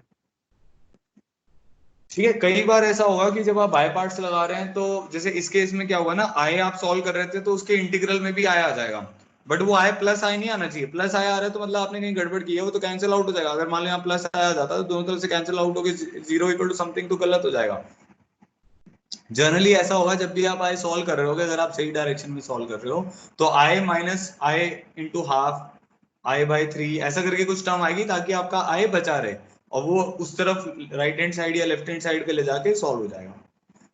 ठीक है, कई बार ऐसा होगा कि जब आप बाय पार्ट्स लगा रहे हैं तो जैसे इस केस में क्या होगा ना, आई आप सॉल्व कर रहे थे तो उसके इंटीग्रल में भी आई आ जाएगा, बट वो आई प्लस आई नहीं आना चाहिए, प्लस आई आ रहा है तो मतलब आपने कहीं गड़बड़ की है, वो तो कैंसिल आउट हो जाएगा। अगर मान लो यहाँ प्लस आई आ जाता तो दोनों तरफ से कैंसिल आउट होकर 0 इक्वल टू समथिंग तो गलत हो जाएगा। जनरली ऐसा होगा जब भी आप आई सॉल्व कर रहे हो, अगर आप सही डायरेक्शन में सॉल्व कर रहे हो तो I minus I into half I by 3 ऐसा करके कुछ टर्म आएगी, ताकि आपका आई बचा रहे और वो उस तरफ राइट हैंड साइड या लेफ्ट हैंड साइड पे ले जाके सॉल्व हो जाएगा।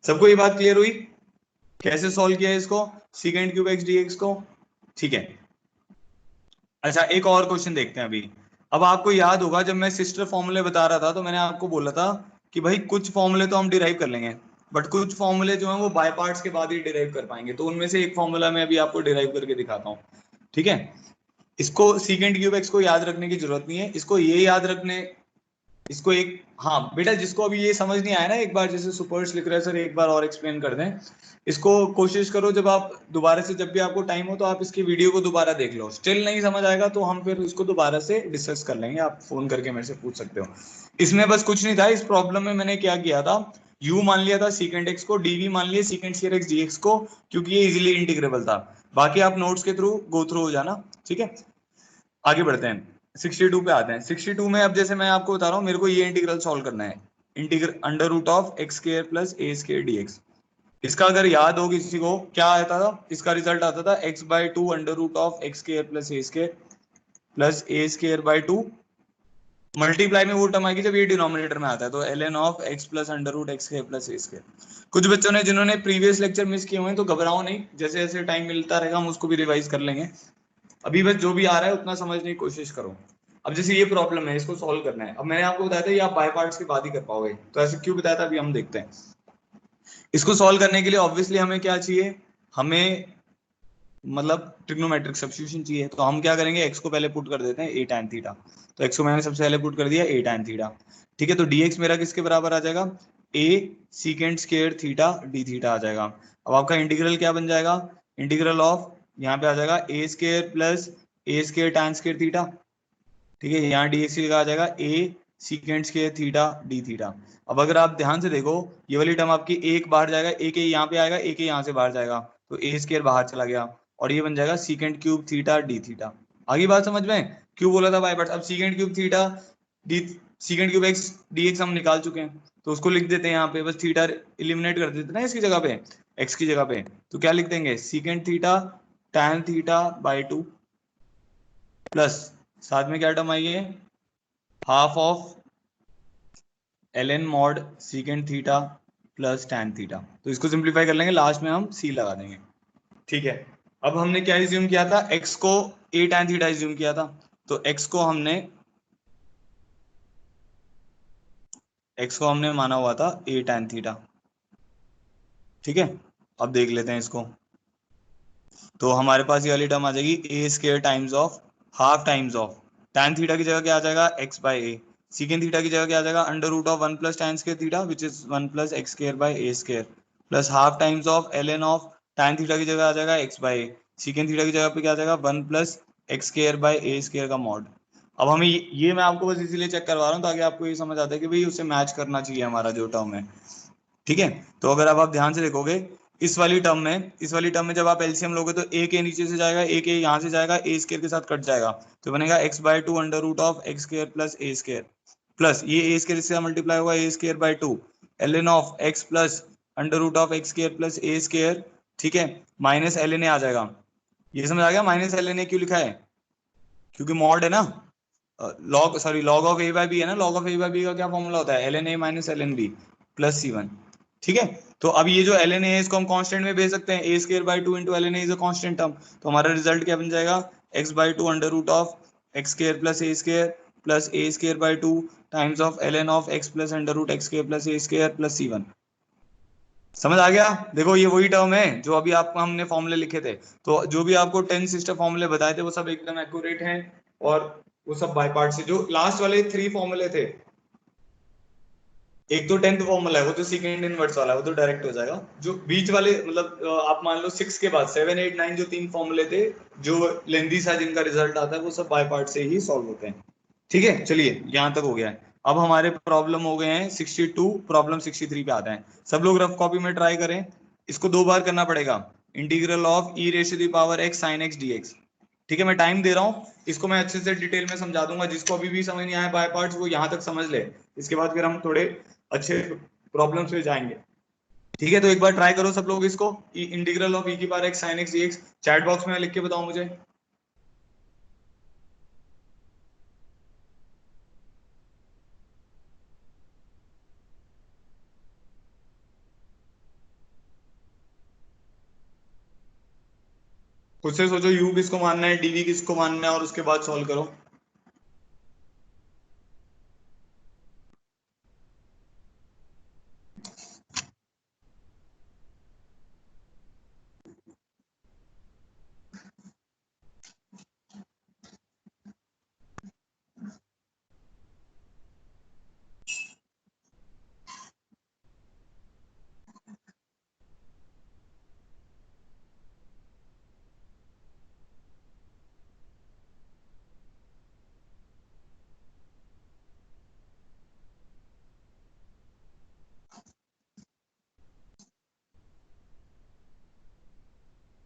सबको ये बात क्लियर हुई, कैसे सॉल्व किया है इसको, सीकेंड क्यूब एक्स डीएक्स को। ठीक है, अच्छा एक और क्वेश्चन देखते हैं अभी। अब आपको याद होगा जब मैं सिस्टर फॉर्मूले बता रहा था तो मैंने आपको बोला था कि भाई कुछ फॉर्मूले तो हम डिराइव कर लेंगे, बट कुछ फॉर्मूले जो हैं वो बाय पार्ट्स के बाद ही डिराइव कर पाएंगे, तो उनमें से एक फॉर्मूला मैं अभी आपको डिराइव करके दिखाता हूँ। ठीक है, इसको सीकेंड क्यूब एक्स को याद रखने की जरूरत नहीं है, इसको ये याद रखने, इसको एक, हाँ बेटा जिसको अभी ये समझ नहीं आया ना, एक बार जैसे सुपर्स लिख रहे हैं सर एक बार और एक्सप्लेन कर दें, इसको कोशिश करो जब आप दोबारा से, जब भी आपको टाइम हो तो आप इसकी वीडियो को दोबारा देख लो, स्टिल नहीं समझ आएगा तो हम फिर इसको दोबारा से डिस्कस कर लेंगे, आप फोन करके मेरे से पूछ सकते हो। इसमें बस कुछ नहीं था, इस प्रॉब्लम में मैंने क्या किया था, u मान लिया था सीकेंड एक्स को, dv मान लिया सीकेंड स्क्वायर एक्स dx को, क्योंकि ये इजीली इंटीग्रेबल था। बाकी आप नोट्स के थ्रू गो थ्रू हो जाना। ठीक है, आगे बढ़ते हैं, 62 पे आते हैं। 62 में अब जैसे मैं आपको बता रहा हूँ, मेरे को ये इंटीग्रल सॉल्व करना है, integral under root of x square plus a square d x. इसका अगर याद हो किसी को क्या आता था, इसका रिजल्ट आता था x by 2 under root of x square plus a square by 2, multiply में वो टर्म आएगी जब ये डिनोमिनेटर में आता है, तो ln of x plus under root x square plus a square. कुछ बच्चों ने जिन्होंने प्रीवियस लेक्चर मिस किए हुए हैं तो घबराओ नहीं, जैसे जैसे टाइम मिलता रहेगा हम उसको भी रिवाइज कर लेंगे, अभी बस जो भी आ रहा है उतना समझने की कोशिश करो। अब जैसे ये प्रॉब्लम है, इसको सॉल्व करना है, अब मैंने आपको बताया था ये आप बाय पार्ट्स के बाद ही कर पाओगे, तो ऐसे क्यों बताया था अभी हम देखते हैं। इसको सॉल्व करने के लिए ऑब्वियसली हमें क्या चाहिए, हमें मतलब ट्रिग्नोमेट्रिक सब्स्टिट्यूशन चाहिए, तो हम क्या करेंगे, एक्स को पहले पुट कर देते हैं a tan थीटा, तो एक्स को मैंने सबसे पहले पुट कर दिया a tan थीटा। ठीक है, तो dx मेरा किसके बराबर आ जाएगा, a secant square theta d theta आ जाएगा। अब आपका इंटीग्रल क्या बन जाएगा, इंटीग्रल ऑफ यहाँ पे आ जाएगा a square plus a square tan square theta. ठीक है, यहाँ dx लिखा आ जाएगा a secant square theta d theta. अब अगर आप ध्यान से देखो ये वाली टर्म आपकी एक बाहर जाएगा, एक यहाँ पे आएगा, एक यहाँ से बाहर जाएगा, तो a स्क्वायर बाहर चला गया और ये बन जाएगा सीकेंड क्यूब थीटा डी थीटा। आगे बात समझ में, क्यों बोला था बाय पार्ट्स। अब सीकेंड cube theta D सीकेंड cube x d x हम निकाल चुके हैं, तो उसको लिख देते हैं यहाँ पे, बस थीटा एलिमिनेट कर देते ना इसकी जगह पे, एक्स की जगह पे, तो क्या लिख देंगे, secant theta tan theta by 2 plus साथ में क्या टर्म आई है, half of ln mod secant theta plus tan theta. तो इसको सिंप्लीफाई कर लेंगे, लास्ट में हम c लगा देंगे। ठीक है, अब हमने क्या एज्यूम किया था, x को a tan थीटा एज्यूम किया था, तो x को हमने माना हुआ था a tan थीटा। ठीक है, अब देख लेते हैं इसको, तो हमारे पास ये वाली टर्म आ जाएगी a square times of half times of tan theta की जगह क्या आ जाएगा, x by a, secant theta की जगह क्या आ जाएगा, under root of 1 plus tan square theta which is 1 plus x square by a square plus half times of ln of tan theta की जगह आ जाएगा x by a, secant theta की जगह पे क्या आ जाएगा 1 plus x square by a square का मॉड। अब हमें ये मैं आपको बस इसीलिए चेक करवा रहा हूँ ताकि आपको ये समझ आता है कि भाई उसे मैच करना चाहिए हमारा जो टर्म है। ठीक है, तो अगर आप ध्यान से देखोगे इस वाली टर्म में जब आप एलसीएम लोगे तो ए के नीचे से जाएगा, ए के यहाँ से जाएगा, ए स्क्वायर के साथ कट जाएगा, तो बनेगा x by 2 under root of x square plus a square plus ये ए स्क्वायर से मल्टीप्लाई होगा a square by 2 ln of x plus under root of x square plus a square. ठीक है, माइनस ln आ जाएगा, ये समझ आ गया, माइनस ln क्यों लिखा है, क्योंकि मॉड है ना, log of a by b है ना, log of a by b का क्या फॉर्मूला होता है, ln a minus ln b plus c1। ठीक है, तो अब ये जो ln a है इसको हम कांस्टेंट में भेज सकते हैं, a square by 2 into ln a is a constant term, तो हमारा रिजल्ट क्या बन जाएगा, x by 2 under root of x square plus a square by 2 times of ln of x plus under root x square plus a square plus c1। समझ आ गया? देखो ये वही टर्म है जो अभी आपको हमने फॉर्मूले लिखे थे, तो जो भी आपको 10 सिस्टर फॉर्मूले बताए थे वो सब एकदम एक्यूरेट हैं, और वो सब बाय पार्ट से, जो लास्ट वाले 3 फॉर्मूले थे, एक तो 10th फॉर्मूला है वो तो सेकंड इनवर्स वाला है, वो तो डायरेक्ट हो जाएगा, जो बीच वाले मतलब आप मान लो 6 के बाद 7 8 9 जो 3 फॉर्मूले थे जो लेंदी सा जिनका रिजल्ट आता है वो सब बाय पार्ट से ही सॉल्व होते हैं। ठीक है, चलिए यहाँ तक हो गया है। अब हमारे प्रॉब्लम हो गए हैं 62, प्रॉब्लम 63 पे आते हैं। सब लोग रफ कॉपी में ट्राई करें, इसको 2 बार करना पड़ेगा, integral of e raise to the power x sin x dx। ठीक है, मैं टाइम दे रहा हूँ, इसको मैं अच्छे से डिटेल में समझा दूंगा, जिसको अभी भी समझ नहीं आया बाय पार्ट्स वो यहाँ तक समझ ले, इसके बाद फिर हम थोड़े अच्छे प्रॉब्लम्स पे जाएंगे। ठीक है, तो एक बार ट्राई करो सब लोग इसको, इंटीग्रल ऑफ ई की power x sin x dx, chat box में लिख के बताओ मुझे। खुद से सोचो u किसको मानना है, dv किसको मानना है, और उसके बाद सॉल्व करो।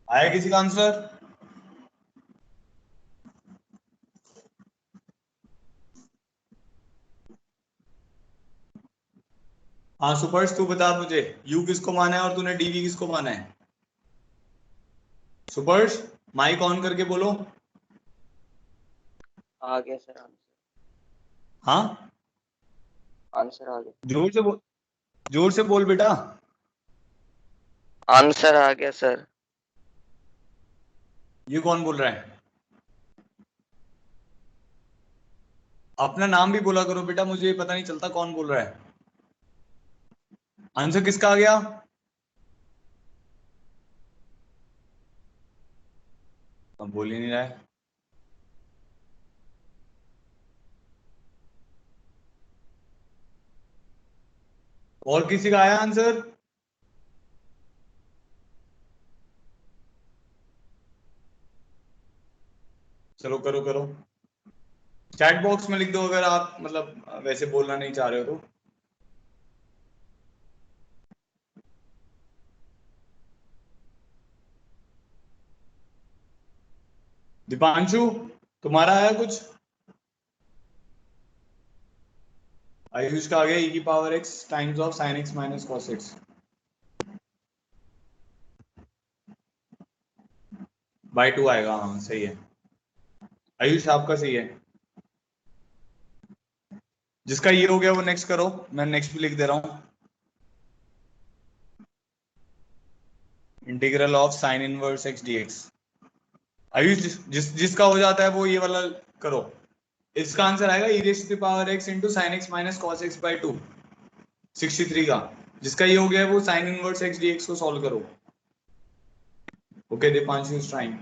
आया किसी का आंसर? हाँ सुपर्श, तू बता मुझे u किसको माना है और तूने dv किसको माना है। सुपर्श माइक ऑन करके बोलो। आ गया सर आंसर। हाँ आंसर आ गया। जोर से बोल, जोर से बोल बेटा। आंसर आ गया सर। ये कौन बोल रहा है? अपना नाम भी बोला करो बेटा, मुझे पता नहीं चलता कौन बोल रहा है। आंसर किसका आ गया? अब बोल ही नहीं रहा है। और किसी का आया आंसर? चलो करो करो, चैट बॉक्स में लिख दो अगर आप मतलब वैसे बोलना नहीं चाह रहे हो तो। दीपांशु तुम्हारा आया कुछ? आयुष का आ गया e की power x times of sin x minus cos x by 2 आएगा, हाँ सही है। आयुष आपका सही है। जिसका ये हो गया वो नेक्स्ट करो, मैं नेक्स्ट भी लिख दे रहा हूँ। Integral of sine inverse x dx। Ayush जिसका हो जाता है वो ये वाला करो। इसका आंसर आएगा e raise to the power x into sine x minus cos x by 2, 63 का। जिसका ये हो गया वो साइन इनवर्स x dx को सॉल्व करो। Okay Deepanshu is trying.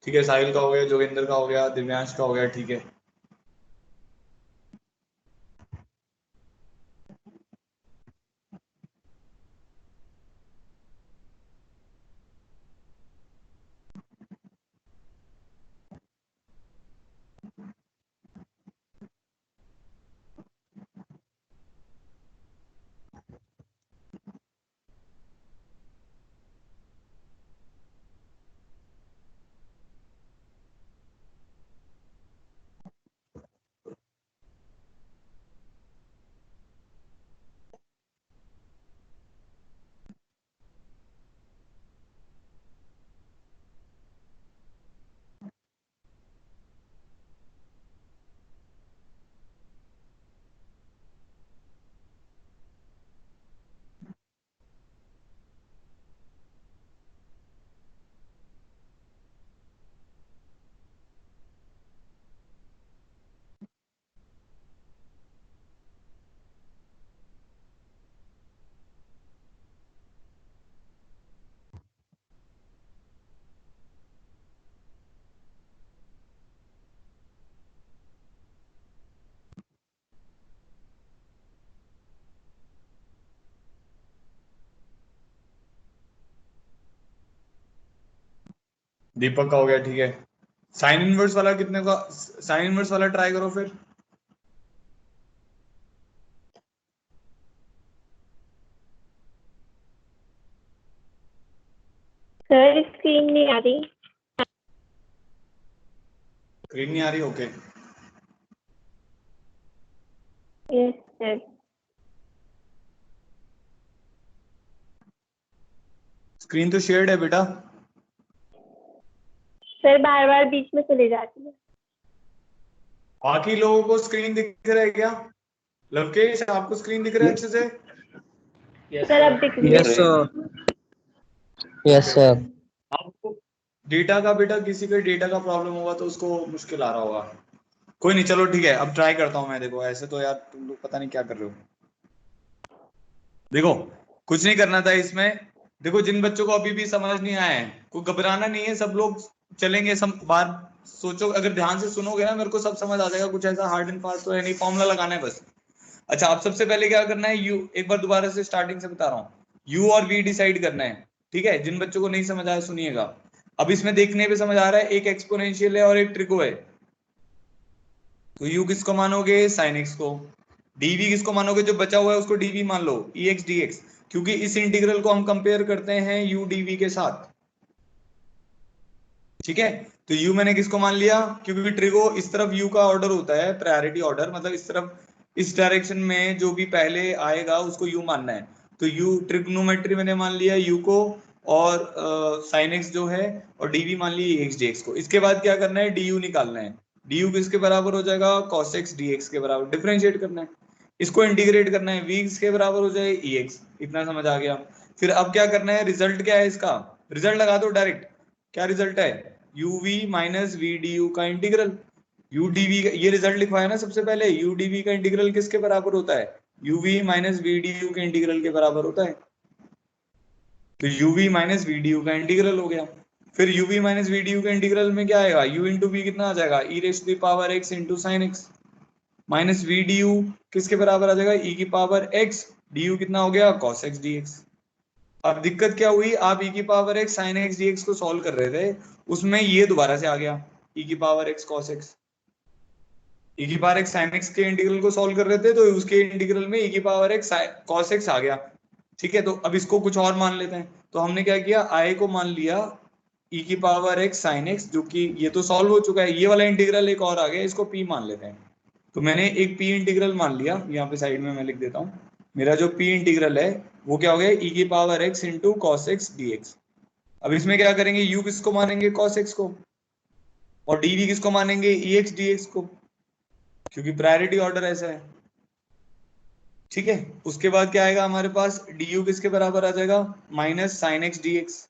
ठीक है, साहिल का हो गया, जोगिंदर का हो गया, दिव्यांश का हो गया, ठीक है। दीपक का हो गया, ठीक है। साइन इनवर्स वाला कितने का, साइन इनवर्स वाला ट्राई करो फिर। सर स्क्रीन नहीं आ रही। स्क्रीन नहीं आ रही, ओके। Yes sir. स्क्रीन तो शेयर्ड है बेटा। सर बार बार बीच में चली जाती है। बाकी लोगों को स्क्रीन दिख रहा है क्या? लवकेश, आपको स्क्रीन दिख रहा है अच्छे से? Yes, सर अब sir. दिख रही है। Yes, sir. Yes, sir. आपको डेटा का, बेटा किसी के डेटा का प्रॉब्लम होगा तो उसको मुश्किल आ रहा होगा। कोई नहीं, चलो ठीक है, अब ट्राई करता हूँ मैं। देखो ऐसे तो यार तुम लोग पता नहीं क्या कर रहे हो। देखो कुछ नहीं करना था इसमें। देखो जिन बच्चों को अभी भी समझ नहीं आया है, कोई घबराना नहीं है, सब लोग चलेंगे। सब बार सोचो, अगर ध्यान से सुनोगे ना मेरे को सब समझ आ जाएगा। कुछ ऐसा हार्ड एंड फास्ट तो है नहीं, फॉर्मूला लगाना है बस। अच्छा, आप सबसे पहले क्या करना है, यू, एक बार दोबारा से स्टार्टिंग से बता रहा हूँ, यू और वी डिसाइड करना है, ठीक है। जिन बच्चों को नहीं समझ आया सुनिएगा। अब इसमें देखने पे समझ आ रहा है, एक एक्सपोनेंशियल है और एक ट्रिको है। तो यू किसको मानोगे, साइन एक्स को। डीवी किसको मानोगे, जो बचा हुआ है उसको डीवी मान लो, ई एक्स डी एक्स, क्योंकि इस इंटीग्रल को हम कंपेयर करते हैं यू डीवी के साथ, ठीक है। तो यू मैंने किसको मान लिया, क्योंकि ट्रिगो इस तरफ यू का ऑर्डर होता है, प्रायोरिटी ऑर्डर, मतलब इस तरफ, इस डायरेक्शन में जो भी पहले आएगा उसको यू मानना है। तो यू ट्रिग्नोमेट्री मैंने मान लिया यू को, और साइन एक्स जो है, और डीवी मान लिया एक्स डी एक्स को। इसके बाद क्या करना है, डी यू निकालना है। डी यू किसके बराबर हो जाएगा, कॉस एक्स डी एक्स के बराबर। डिफरेंशिएट करना है, इसको इंटीग्रेट करना है, वी किसके बराबर हो जाए, ई एक्स। इतना समझ आ गया। फिर अब क्या करना है, रिजल्ट क्या है इसका, रिजल्ट लगा दो डायरेक्ट। क्या रिजल्ट है, u v minus v d u का इंटीग्रल। यू डी वी, ये रिजल्ट लिखवाया ना सबसे पहले, यू डी वी का इंटीग्रल किसके बराबर होता है, u v minus v d u के इंटीग्रल के बराबर होता है। तो u v minus v d u का इंटीग्रल हो गया। फिर u v minus v d u के इंटीग्रल में क्या आएगा, यू इंटू वी कितना आ जाएगा, e raise to the power x into sine x, minus v d u किसके बराबर आ जाएगा, ई की पावर एक्स, डी यू कितना हो गया, कॉस एक्स डी एक्स। अब दिक्कत क्या हुई, आप ई की power x sine x d x को सॉल्व कर रहे थे, उसमें ये दोबारा से आ गया, ई की power x cos x. E की पावर एक्स साइन एक्स के इंटीग्रल को सॉल्व कर रहे थे, तो उसके इंटीग्रल में ई की पावर एक्स कॉस एक्स आ गया, ठीक है। तो अब इसको कुछ और मान लेते हैं। तो हमने क्या किया, आई को मान लिया ई की पावर एक्स साइन एक्स, जो कि ये तो सॉल्व हो चुका है। ये वाला इंटीग्रल एक और आ गया, इसको पी मान लेते हैं। तो मैंने एक पी इंटीग्रल मान लिया, यहाँ पे साइड में मैं लिख देता हूँ। मेरा जो पी इंटीग्रल है वो क्या हो गया, ई की power x into cos x d x. अब इसमें क्या करेंगे, यू किसको मानेंगे, कॉस एक्स को, और डीवी किसको मानेंगे, ई एक्स डी एक्स को, क्योंकि प्रायोरिटी ऑर्डर ऐसा है, ठीक है। उसके बाद क्या आएगा हमारे पास, डी यू किसके बराबर आ जाएगा, minus sine x d x.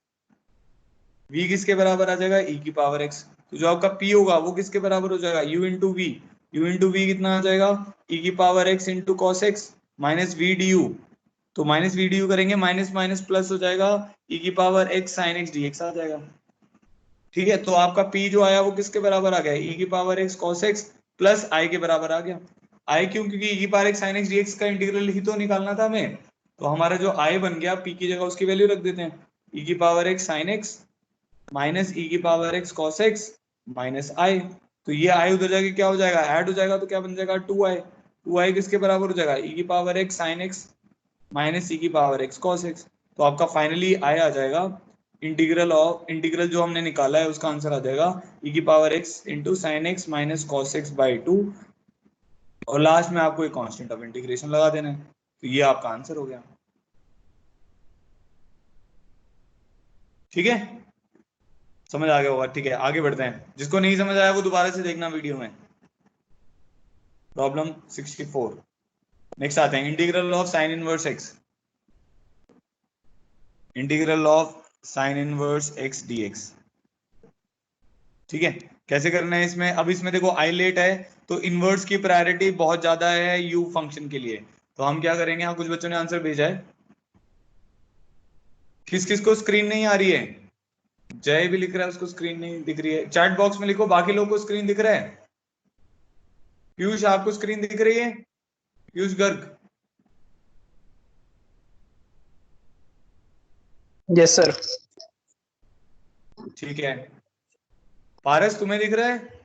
V किसके बराबर आ जाएगा, ई की पावर एक्स। तो जो आपका पी होगा वो किसके बराबर हो जाएगा, u into v. U into v कितना आ जाएगा, ई की power x into cos x minus v d u. तो माइनस वी डी यू करेंगे, माइनस माइनस प्लस हो जाएगा, ई की power x sine x d x आ जाएगा, ठीक है। तो आपका पी जो आया वो किसके बराबर आ गया, ई की power x cos x plus I के बराबर आ गया। आई क्यों, क्योंकि ई की power x sine x dx का इंटीग्रल ही तो निकालना था हमें। तो हमारा जो आई बन गया, पी की जगह उसकी वैल्यू रख देते हैं, ई की power x sine x minus e की power x cos x minus I. तो ये आई उधर जाके क्या हो जाएगा, ऐड हो जाएगा, तो क्या बन जाएगा, टू आई। टू आई किसके बराबर हो जाएगा, ई की power x sine x minus e की पावर एक्स कॉस एक्स। तो आपका फाइनली आई आ जाएगा, इंटीग्रल ऑफ, इंटीग्रल जो हमने निकाला है उसका आंसर आ जाएगा ई की power x into sine x minus cos x by 2, और लास्ट में आपको एक कांस्टेंट ऑफ इंटीग्रेशन लगा देना है। तो ये आपका आंसर हो गया, ठीक है। समझ आ गया होगा, ठीक है। आगे बढ़ते हैं, जिसको नहीं समझ आया वो दोबारा से देखना वीडियो में। प्रॉब्लम 64 नेक्स्ट आते हैं, integral of sine inverse x, integral of sine inverse x dx, ठीक है। कैसे करना है इसमें, अब इसमें देखो आई लेट है तो इनवर्स की प्रायोरिटी बहुत ज्यादा है यू फंक्शन के लिए। तो हम क्या करेंगे, यहाँ कुछ बच्चों ने आंसर भेजा है, किस किस को स्क्रीन नहीं आ रही है, जय भी लिख रहा है उसको स्क्रीन नहीं दिख रही है, चैट बॉक्स में लिखो, बाकी लोगों को स्क्रीन दिख रहा है। पीयूष आपको स्क्रीन दिख रही है, पीयूष गर्ग? Yes, sir. ठीक है, पारस तुम्हें दिख रहा है?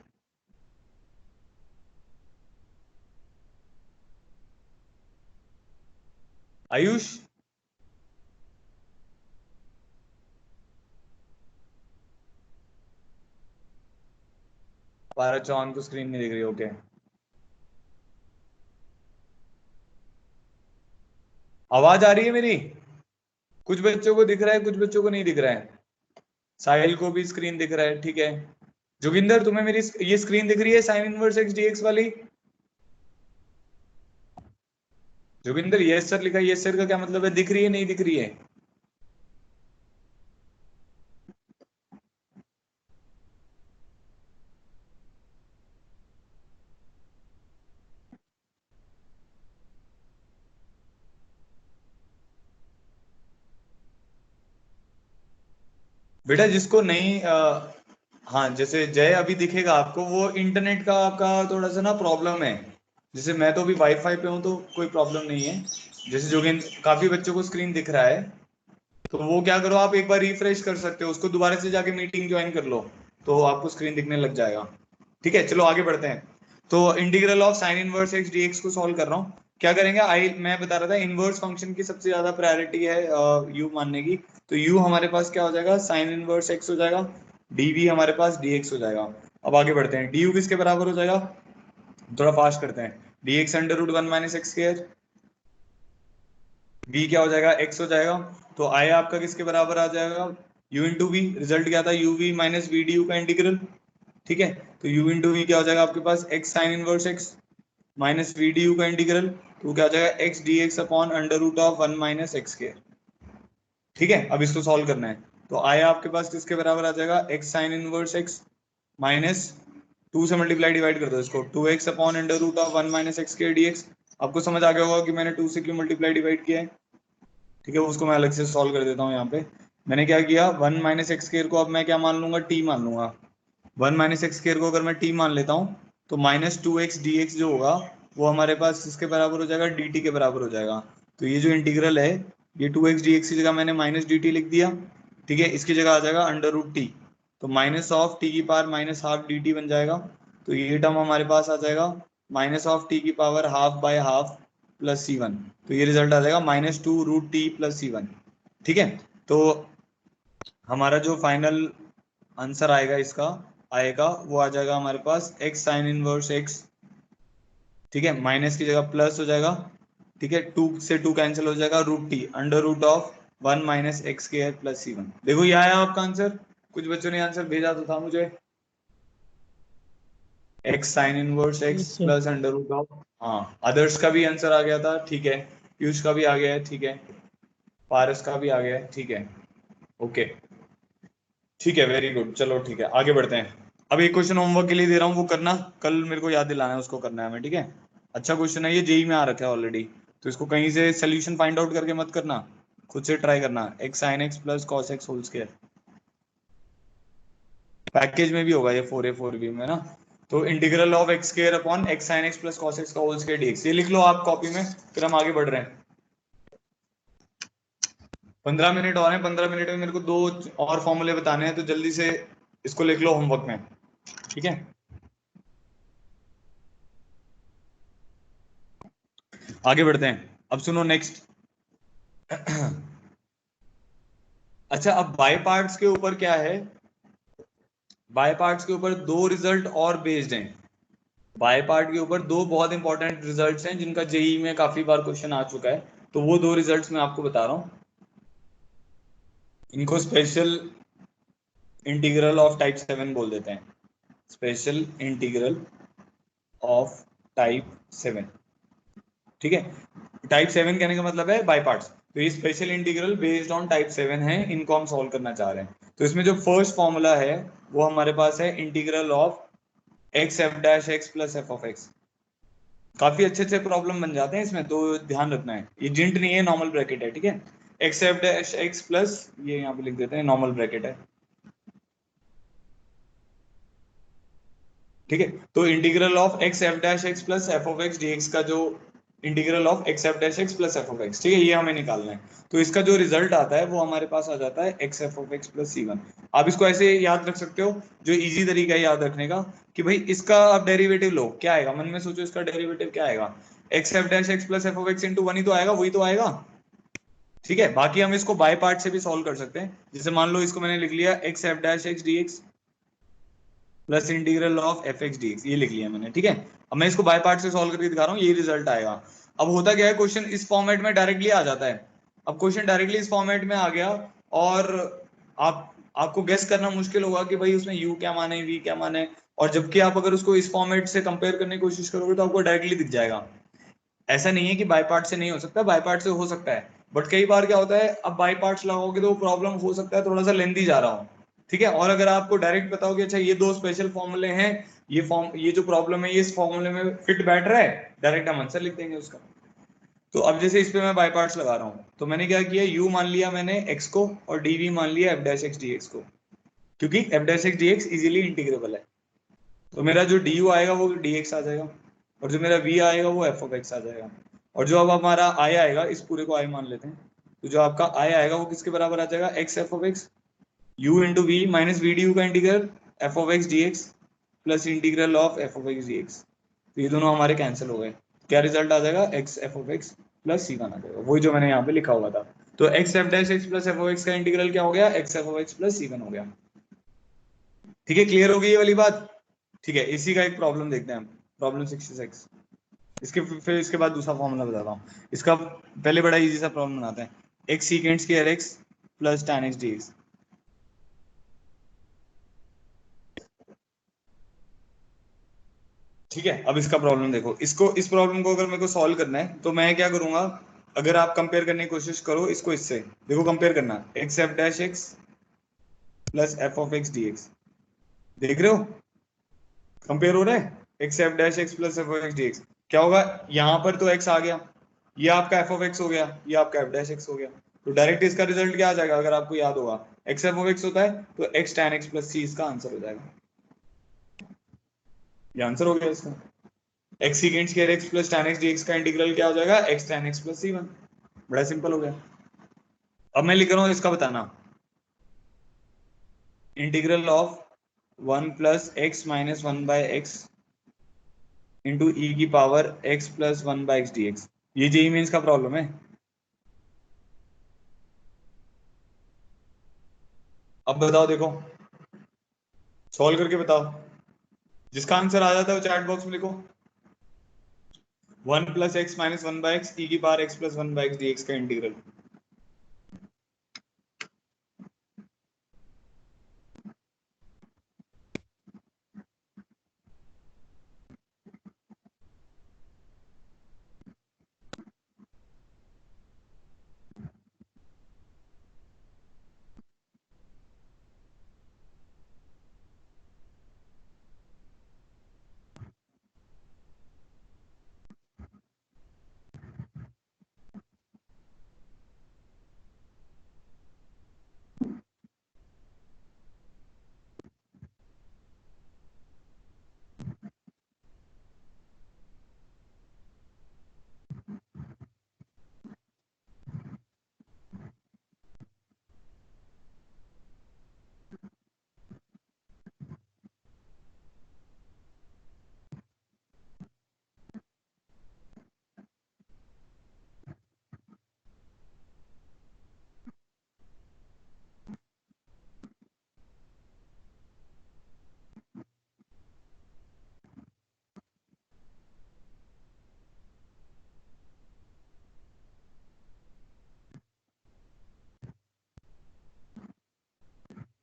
आयुष? पारस चौहान को स्क्रीन नहीं दिख रही, ओके। आवाज आ रही है मेरी? कुछ बच्चों को दिख रहा है, कुछ बच्चों को नहीं दिख रहा है। साहिल को भी स्क्रीन दिख रहा है, ठीक है। जोगिंदर तुम्हें मेरी ये स्क्रीन दिख रही है साइन इनवर्स एक्स डीएक्स वाली? जोगिंदर यस सर लिखा है, यस सर का क्या मतलब है? दिख रही है नहीं दिख रही है? बेटा जिसको नहीं हाँ जैसे जय अभी दिखेगा आपको, वो इंटरनेट का आपका थोड़ा सा ना प्रॉब्लम है। जैसे मैं तो अभी वाईफाई पे हूँ तो कोई प्रॉब्लम नहीं है। जैसे जोगिंदर काफी बच्चों को स्क्रीन दिख रहा है, तो वो क्या करो, आप एक बार रिफ्रेश कर सकते हो उसको, दोबारा से जाके मीटिंग ज्वाइन कर लो तो आपको स्क्रीन दिखने लग जाएगा। ठीक है, चलो आगे बढ़ते हैं। तो integral of sine inverse x dx को सॉल्व कर रहा हूँ। क्या करेंगे, मैं बता रहा था इनवर्स फंक्शन की सबसे ज्यादा प्रायोरिटी है यू मानने की। तो यू हमारे पास क्या हो जाएगा, साइन इनवर्स एक्स हो जाएगा, डीवी हमारे पास डीएक्स हो जाएगा। अब आगे बढ़ते हैं, डी यू किसके बराबर हो जाएगा, थोड़ा फास्ट करते हैं। Dx under root 1 minus x square, v क्या हो जाएगा, x हो जाएगा। तो i आपका किसके बराबर आ जाएगा, u इंटू वी। रिजल्ट क्या था, uv minus v d u का इंटीग्रल। ठीक है, तो u इंटू वी क्या हो जाएगा आपके पास, x sine inverse x minus v d u का इंटीग्रल। तो क्या हो जाएगा, x d x upon under root of 1 minus x square. ठीक है, अब इसको सॉल्व करना है। तो i आपके पास किसके बराबर आ जाएगा, x sine inverse x minus 2 से मल्टीप्लाई डिवाइड कर दो इसको, 2x upon under root of 1 minus x square dx। आपको समझ आ गया होगा कि मैंने 2 से क्यों मल्टीप्लाई डिवाइड किया है। ठीक है, उसको मैं अलग से सॉल्व कर देता हूँ। यहाँ पे मैंने क्या किया, 1 माइनस एक्स स्क्वायर को अब मैं क्या मान लूंगा, t मान लूंगा। 1 माइनस एक्स स्क्वायर को अगर मैं t मान लेता हूँ तो माइनस 2x dx जो होगा वो हमारे पास इसके बराबर हो जाएगा, dt के बराबर हो जाएगा। तो ये जो इंटीग्रल है, ये 2x dx की जगह मैंने माइनस dt लिख दिया। ठीक है, इसकी जगह आ जाएगा अंडर रूट टी, तो माइनस ऑफ टी की पावर माइनस हाफ dt बन जाएगा। तो ये टर्म हमारे पास आ जाएगा माइनस ऑफ टी की power half by half plus c1। तो ये रिजल्ट आ जाएगा minus 2 root T plus c1। ठीक है, तो हमारा जो फाइनल आंसर आएगा इसका आएगा वो आ जाएगा हमारे पास x साइन इनवर्स x। ठीक है, माइनस की जगह प्लस हो जाएगा। ठीक है, 2 से 2 कैंसिल हो जाएगा, root t under root of 1 minus x square plus c1। देखो ये आया आपका आंसर। कुछ बच्चों ने आंसर भेजा तो था मुझे, x sine inverse x plus under root of, हाँ अदर्स का भी आंसर आ गया था। ठीक है, पीयूष का भी आ गया है, ठीक है, पारस का भी आ गया है, ठीक है, ओके ठीक है, वेरी गुड। चलो ठीक है, आगे बढ़ते हैं। अब एक क्वेश्चन होमवर्क के लिए दे रहा हूँ, वो करना, कल मेरे को याद दिलाना है, उसको करना है हमें। ठीक है, अच्छा क्वेश्चन है ये, जेई में आ रखा है ऑलरेडी, तो इसको कहीं से सोल्यूशन फाइंड आउट करके मत करना, खुद से ट्राई करना। X sine x plus cos x whole square, package में भी होगा ये 4a 4b में ना। तो integral of x square upon x sine x plus cos x का होल स्क्वायर डीएक्स, ये लिख लो आप कॉपी में, फिर हम आगे बढ़ रहे हैं। 15 मिनट और हैं, 15 मिनट में मेरे को 2 और फॉर्मूले बताने हैं, तो जल्दी से इसको लिख लो होमवर्क में। ठीक है, आगे बढ़ते हैं। अब सुनो नेक्स्ट। अच्छा, अब बाय पार्ट्स के ऊपर क्या है, बाय पार्ट्स के ऊपर 2 रिजल्ट और बेस्ड हैं। बाय पार्ट के ऊपर 2 बहुत इंपॉर्टेंट रिजल्ट्स हैं जिनका जेई में काफी बार क्वेश्चन आ चुका है, तो वो 2 रिजल्ट्स मैं आपको बता रहा हूँ। इनको स्पेशल इंटीग्रल ऑफ टाइप 7 बोल देते हैं, स्पेशल इंटीग्रल ऑफ टाइप 7। ठीक है, टाइप 7 कहने का मतलब है बाय पार्ट्स, तो ये special integral based on type 7 है, इनको हम सॉल्व करना चाह रहे हैं। तो इसमें जो फर्स्ट फॉर्मूला है वो हमारे पास है integral of x f dash x plus f of x. काफी अच्छे अच्छे प्रॉब्लम बन जाते हैं इसमें, तो ध्यान रखना है, ये जिंट नहीं है, नॉर्मल ब्रैकेट है। ठीक है, x f dash x plus, ये यहाँ पे लिख देते हैं, नॉर्मल ब्रैकेट है। ठीक है, तो integral of x f dash x plus f of x dx का जो integral of x f dash x plus f of x, ठीक है, ये हमें निकालना है। तो इसका जो रिजल्ट आता है वो हमारे पास आ जाता है x f of x plus C1। आप इसको ऐसे याद रख सकते हो, जो इजी तरीका है याद रखने का, कि भाई इसका आप डेरिवेटिव लो, क्या आएगा, मन में सोचो इसका डेरिवेटिव क्या आएगा, x f dash x plus f of x into 1 ही तो आएगा, वही तो आएगा, ठीक है। बाकी हम इसको बाय पार्ट से भी सॉल्व कर सकते हैं, जैसे मान लो इसको मैंने लिख लिया x f dash x d x plus integral of F x d x, ये लिख लिया मैंने, ठीक है। अब मैं इसको बाय पार्ट से सॉल्व करके दिखा रहा हूँ, यही रिजल्ट आएगा। अब होता क्या है, क्वेश्चन इस फॉर्मेट में डायरेक्टली आ जाता है। अब क्वेश्चन डायरेक्टली इस फॉर्मेट में आ गया और आपको गेस करना मुश्किल होगा कि भाई उसमें u क्या माने, v क्या माने, और जबकि आप अगर उसको इस फॉर्मेट से कंपेयर करने की कोशिश करोगे तो आपको डायरेक्टली दिख जाएगा। ऐसा नहीं है कि बाय पार्ट से नहीं हो सकता, बाय पार्ट से हो सकता है, बट कई बार क्या होता है, अब बाय पार्ट्स लगाओगे तो प्रॉब्लम हो सकता है थोड़ा सा लेंथी जा रहा हो, ठीक है। और अगर आपको डायरेक्ट पता हो कि अच्छा ये दो स्पेशल फॉर्मूले हैं, ये जो प्रॉब्लम है ये इस फॉर्मूले में फिट बैठ रहा है, डायरेक्ट हम आंसर लिख देंगे उसका। तो अब जैसे इस पे मैं बाय पार्ट्स लगा रहा हूँ, तो मैंने क्या किया, u मान लिया मैंने x को और dv मान लिया f डैश x dx को, क्योंकि f dash x dx easily integrable है। तो मेरा जो du आएगा वो dx आ जाएगा, और जो मेरा v आएगा वो f ऑफ x आ जाएगा, और जो अब हमारा i आएगा, इस पूरे को i मान लेते हैं, तो जो आपका i आएगा वो किसके बराबर आ जाएगा, x f of x u into v minus v d u का integral f of x dx plus integral of f of x dx। तो ये दोनों हमारे कैंसिल हो गए, क्या रिजल्ट आ जाएगा, x f of x plus C1 आ जाएगा, वही जो मैंने यहाँ पे लिखा हुआ था। तो x f dash x plus f of x का इंटीग्रल क्या हो गया, x f of x plus C1 हो गया, ठीक है। क्लियर हो गई ये वाली बात, ठीक है। इसी का एक प्रॉब्लम देखते हैं हम, प्रॉब्लम 66। इसके फिर इसके बाद दूसरा फॉर्मूला बताता हूँ। इसका पहले बड़ा इजी सा प्रॉब्लम बनाते हैं, x secant square x plus tan x dx। ठीक है, अब इसका प्रॉब्लम देखो, इस प्रॉब्लम को अगर मेरे को सॉल्व करना है तो मैं क्या करूंगा, अगर आप कंपेयर करने की कोशिश करो इसको इससे, देखो कंपेयर करना, x f dash x plus f of x d x, देख रहे हो कंपेयर हो रहा है, x f dash x plus f of x d x. क्या होगा, यहाँ पर तो एक्स आ गया, ये आपका एफ ऑफ एक्स हो गया, ये आपका एफ डैश एक्स हो गया, तो डायरेक्ट इसका रिजल्ट क्या आ जाएगा, अगर आपको याद होगा एक्स एफ ऑफ एक्स होता है तो एक्स टैन एक्स प्लस सी इसका आंसर हो जाएगा, ये आंसर हो गया इसका। x secant square x plus tan x dx का इंटीग्रल क्या हो जाएगा, x tan x plus C1। बड़ा सिंपल हो गया। अब मैं लिख रहा हूँ इसका बताना, integral of 1 plus x minus 1 by x into e की power x plus 1 by x dx। ये जेई मीन्स का प्रॉब्लम है। अब बताओ, देखो सॉल्व करके बताओ, जिसका आंसर आ जाता है वो चैट बॉक्स में लिखो, 1 plus x minus 1 by x e की power x plus 1 by x dx का इंटीग्रल।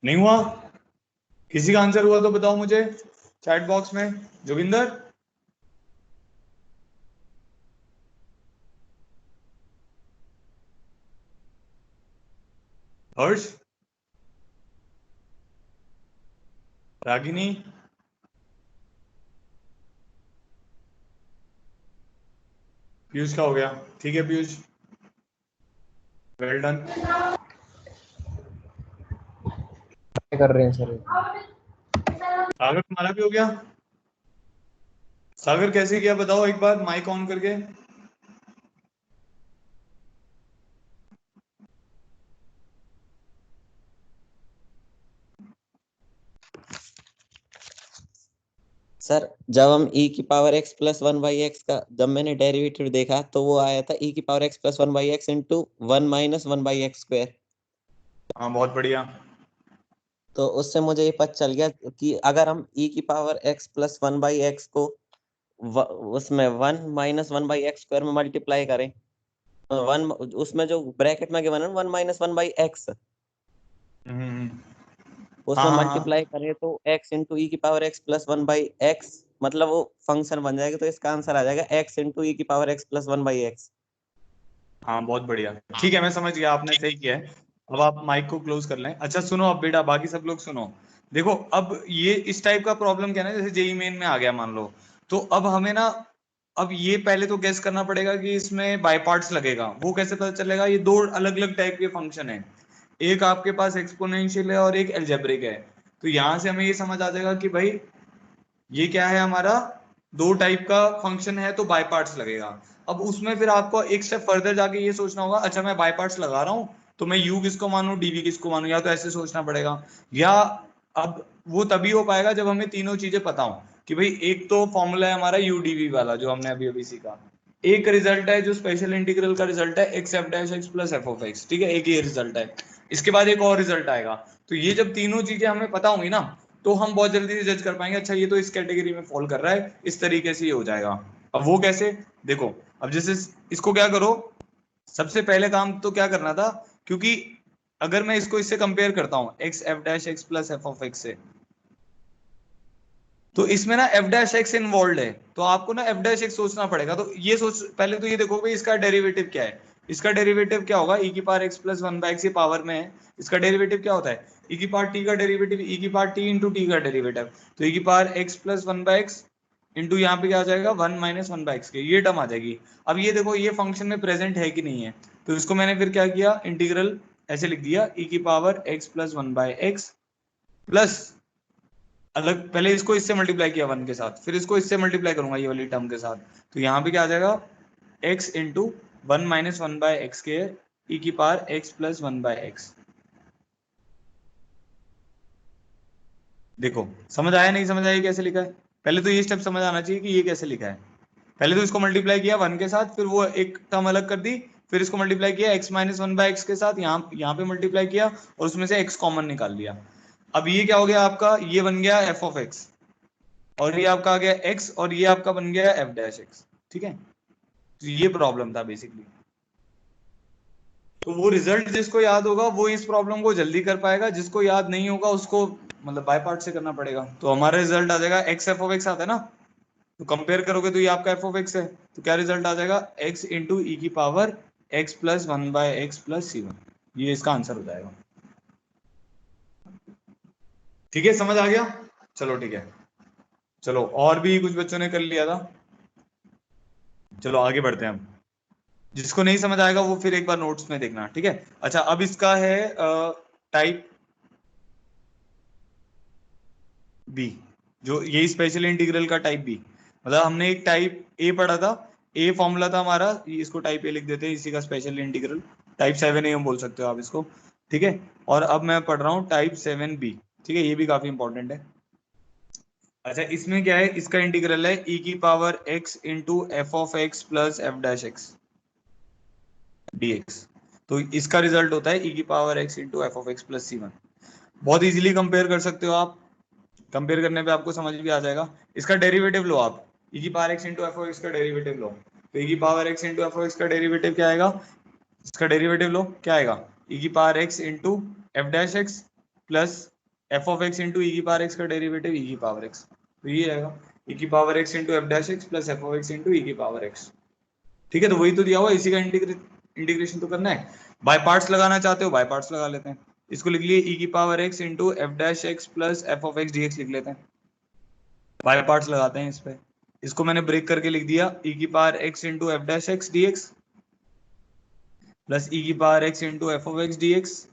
नहीं हुआ, किसी का आंसर हुआ तो बताओ मुझे चैट बॉक्स में। जोगिंदर, हर्ष, रागिनी, पीयूष का हो गया, ठीक है पीयूष, वेल डन। कर रहे हैं सर। सागर तुम्हारा भी हो गया, सागर कैसे किया बताओ एक बार माइक ऑन करके। सर जब हम e की पावर x प्लस 1/x का जब मैंने डेरिवेटिव देखा तो वो आया था e की power x plus 1/x into 1 minus 1/x square. हाँ बहुत बढ़िया। तो उससे मुझे ये पता चल गया कि अगर हम e की पावर x प्लस 1/x को उसमें 1 माइनस 1/x स्क्वायर में मल्टीप्लाई करें, वन उसमें जो ब्रैकेट में गिवन है 1 माइनस 1/x, उसमें हाँ हाँ मल्टीप्लाई करें तो x इंटू ई की पावर x प्लस 1/x, मतलब वो फंक्शन बन जाएगा। तो इसका आंसर आ जाएगा x इंटू ई की पावर x प्लस 1/x। हाँ बहुत बढ़िया। ठीक है मैं समझ गया, आपने सही किया है। अब आप माइक को क्लोज कर लें। अच्छा सुनो अब बेटा, बाकी सब लोग सुनो। देखो अब ये इस टाइप का प्रॉब्लम क्या है ना, जैसे जेई मेन में आ गया मान लो, तो अब हमें ना, अब ये पहले तो गेस करना पड़ेगा कि इसमें बाय पार्ट्स लगेगा। वो कैसे पता चलेगा? ये दो अलग अलग टाइप के फंक्शन है, एक आपके पास एक्सपोनेंशियल है और एक एल्जेब्रिक है। तो यहाँ से हमें ये समझ आ जाएगा कि भाई ये क्या है, हमारा दो टाइप का फंक्शन है तो बाय पार्ट्स लगेगा। अब उसमें फिर आपको एक स्टेप फर्दर जाके ये सोचना होगा, अच्छा मैं बाय पार्ट्स लगा रहा हूँ तो मैं u किसको मानूं dv किसको मानूं, या तो ऐसे सोचना पड़ेगा, या अब वो तभी हो पाएगा जब हमें तीनों चीजें पता हो कि भाई एक तो फॉर्मूला है हमारा u dv वाला जो हमने अभी अभी सीखा, एक रिजल्ट है जो स्पेशल इंटीग्रल का रिजल्ट है x f dash x plus f of x, ठीक है, एक ये रिजल्ट है। इसके बाद एक और रिजल्ट आएगा। तो ये जब तीनों चीजें हमें पता होंगी ना, तो हम बहुत जल्दी से जज कर पाएंगे, अच्छा ये तो इस कैटेगरी में फॉल कर रहा है, इस तरीके से ये हो जाएगा। अब वो कैसे? देखो अब जैसे इसको क्या करो, सबसे पहले काम तो क्या करना था, क्योंकि अगर मैं इसको इससे कंपेयर करता हूं x f dash x plus f of x से, तो इसमें ना एफ डैश एक्स इन्वॉल्व है, तो आपको ना एफ डैश एक्स सोचना पड़ेगा। तो ये सोच, पहले तो ये देखो भाई इसका डेरिवेटिव क्या है। इसका डेरिवेटिव क्या होगा, ई की पावर एक्स प्लस 1/x, ये पावर में है। इसका डेरिवेटिव क्या होता है, ई की पावर टी का डेरिवेटिव, ई की पावर टी इंटू टी का डेरिवेटिव। तो ई की power x plus 1/x into यहाँ पे क्या आ जाएगा 1 माइनस 1/x के, ये टर्म आ जाएगी। अब ये देखो ये फंक्शन में प्रेजेंट है कि नहीं है, तो इसको मैंने फिर क्या किया, इंटीग्रल ऐसे लिख दिया, ई की power x plus 1/x plus, अलग पहले इसको इससे मल्टीप्लाई किया 1 के साथ, फिर इसको इससे मल्टीप्लाई करूंगा ये वाली टर्म के साथ, तो यहाँ पे क्या आ जाएगा x इंटू 1 माइनस 1/x के ई की पावर x प्लस 1/x। देखो समझ आया नहीं समझ आया कैसे लिखा है? पहले तो ये स्टेप समझ आना चाहिए कि ये कैसे लिखा है। पहले तो इसको मल्टीप्लाई किया 1 के साथ, फिर वो एक टर्म अलग कर दी, फिर इसको मल्टीप्लाई किया x माइनस 1/x के साथ, यहाँ पे मल्टीप्लाई किया और उसमें से x कॉमन निकाल लिया। अब ये क्या हो गया आपका, ये बन गया f ऑफ x, और ये आपका आ गया x, और ये आपका बन गया f डैश x, ठीक है। तो ये प्रॉब्लम था बेसिकली। तो वो रिजल्ट जिसको याद होगा वो इस प्रॉब्लम को जल्दी कर पाएगा, जिसको याद नहीं होगा उसको मतलब बाय पार्ट से करना पड़ेगा। तो हमारा रिजल्ट आ जाएगा x f ऑफ x आता है ना, तो कंपेयर करोगे तो ये आपका f ऑफ x है, तो क्या रिजल्ट आ जाएगा x इंटू ई की power x plus 1/x plus c1, ये इसका आंसर हो जाएगा। ठीक है समझ आ गया? चलो ठीक है, चलो और भी कुछ बच्चों ने कर लिया था, चलो आगे बढ़ते हैं। हम जिसको नहीं समझ आएगा वो फिर एक बार नोट्स में देखना, ठीक है। अच्छा अब इसका है टाइप बी, जो ये स्पेशल इंटीग्रल का टाइप बी, मतलब हमने एक टाइप ए पढ़ा था, ए फॉर्मूला था हमारा, इसको टाइप ए लिख देते हैं, इसी का स्पेशल इंटीग्रल टाइप 7 ए हम बोल सकते हो आप इसको, ठीक है। और अब मैं पढ़ रहा हूँ टाइप 7 बी, ठीक है, ये भी काफी इंपॉर्टेंट है। अच्छा इसमें क्या है, इसका इंटीग्रल है e की power x into f of x plus f dash x dx। तो इसका रिजल्ट होता है e की power x into f of x plus c1। बहुत इजीली कंपेयर कर सकते हो आप, कंपेयर करने पे आपको समझ भी आ जाएगा। इसका डेरिवेटिव लो आप, e की power x into f of x का डेरिवेटिव लो, तो e की power x into f of x का डेरिवेटिव क्या आएगा, इसका डेरिवेटिव लो क्या आएगा, e की power x into f dash x plus f of x into e की पावर एक्स का डेरिवेटिव ई की पावर एक्स, तो ये आएगा ई की power x into f dash x plus f of x into e की पावर एक्स, ठीक है। तो वही तो दिया हुआ, इसी का इंटीग्रेशन तो करना है। बाय पार्ट्स लगाना चाहते हो बाय पार्ट्स लगा लेते हैं, इसको लिख लिए ई की power x into f dash x plus f of x d x लिख लेते हैं, बाय पार्ट्स लगाते हैं इस पे। इसको मैंने ब्रेक करके लिख दिया ई की power x into f dash x d x plus e की power x into f of x d x,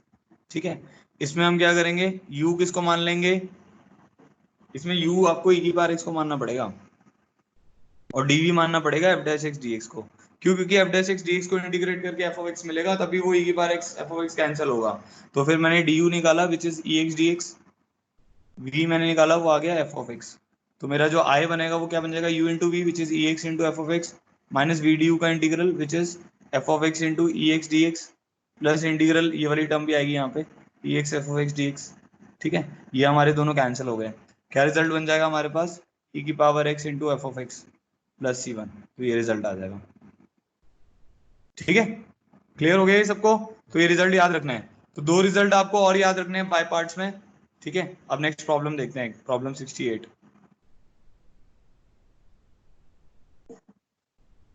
ठीक है। इसमें हम क्या करेंगे, u किसको मान लेंगे, इसमें u आपको e की पावर x को मानना पड़ेगा और dv मानना पड़ेगा f डैश x dx को। क्यों? क्योंकि f डैश x dx को इंटीग्रेट करके f ऑफ x मिलेगा, तभी वो e की power x f of x cancel होगा। तो फिर मैंने du निकाला which is ex dx, v मैंने निकाला वो आ गया f ऑफ x, तो मेरा जो आई बनेगा वो क्या बन जाएगा, u into v which is e x into f of x minus v d u का integral which is f of x into e x d x plus integral, ये वाली टर्म भी आएगी यहाँ पे e x f of x d x. ठीक है, ये हमारे दोनों कैंसिल हो गए। क्या रिजल्ट बन जाएगा हमारे पास, ई की power x into f of x plus c one. तो ये रिजल्ट आ जाएगा। ठीक है, क्लियर हो गया ये सबको? तो ये रिजल्ट याद रखना है। तो दो रिजल्ट आपको और याद रखने हैं बाय पार्ट्स में। ठीक है, अब नेक्स्ट प्रॉब्लम देखते हैं, प्रॉब्लम 68।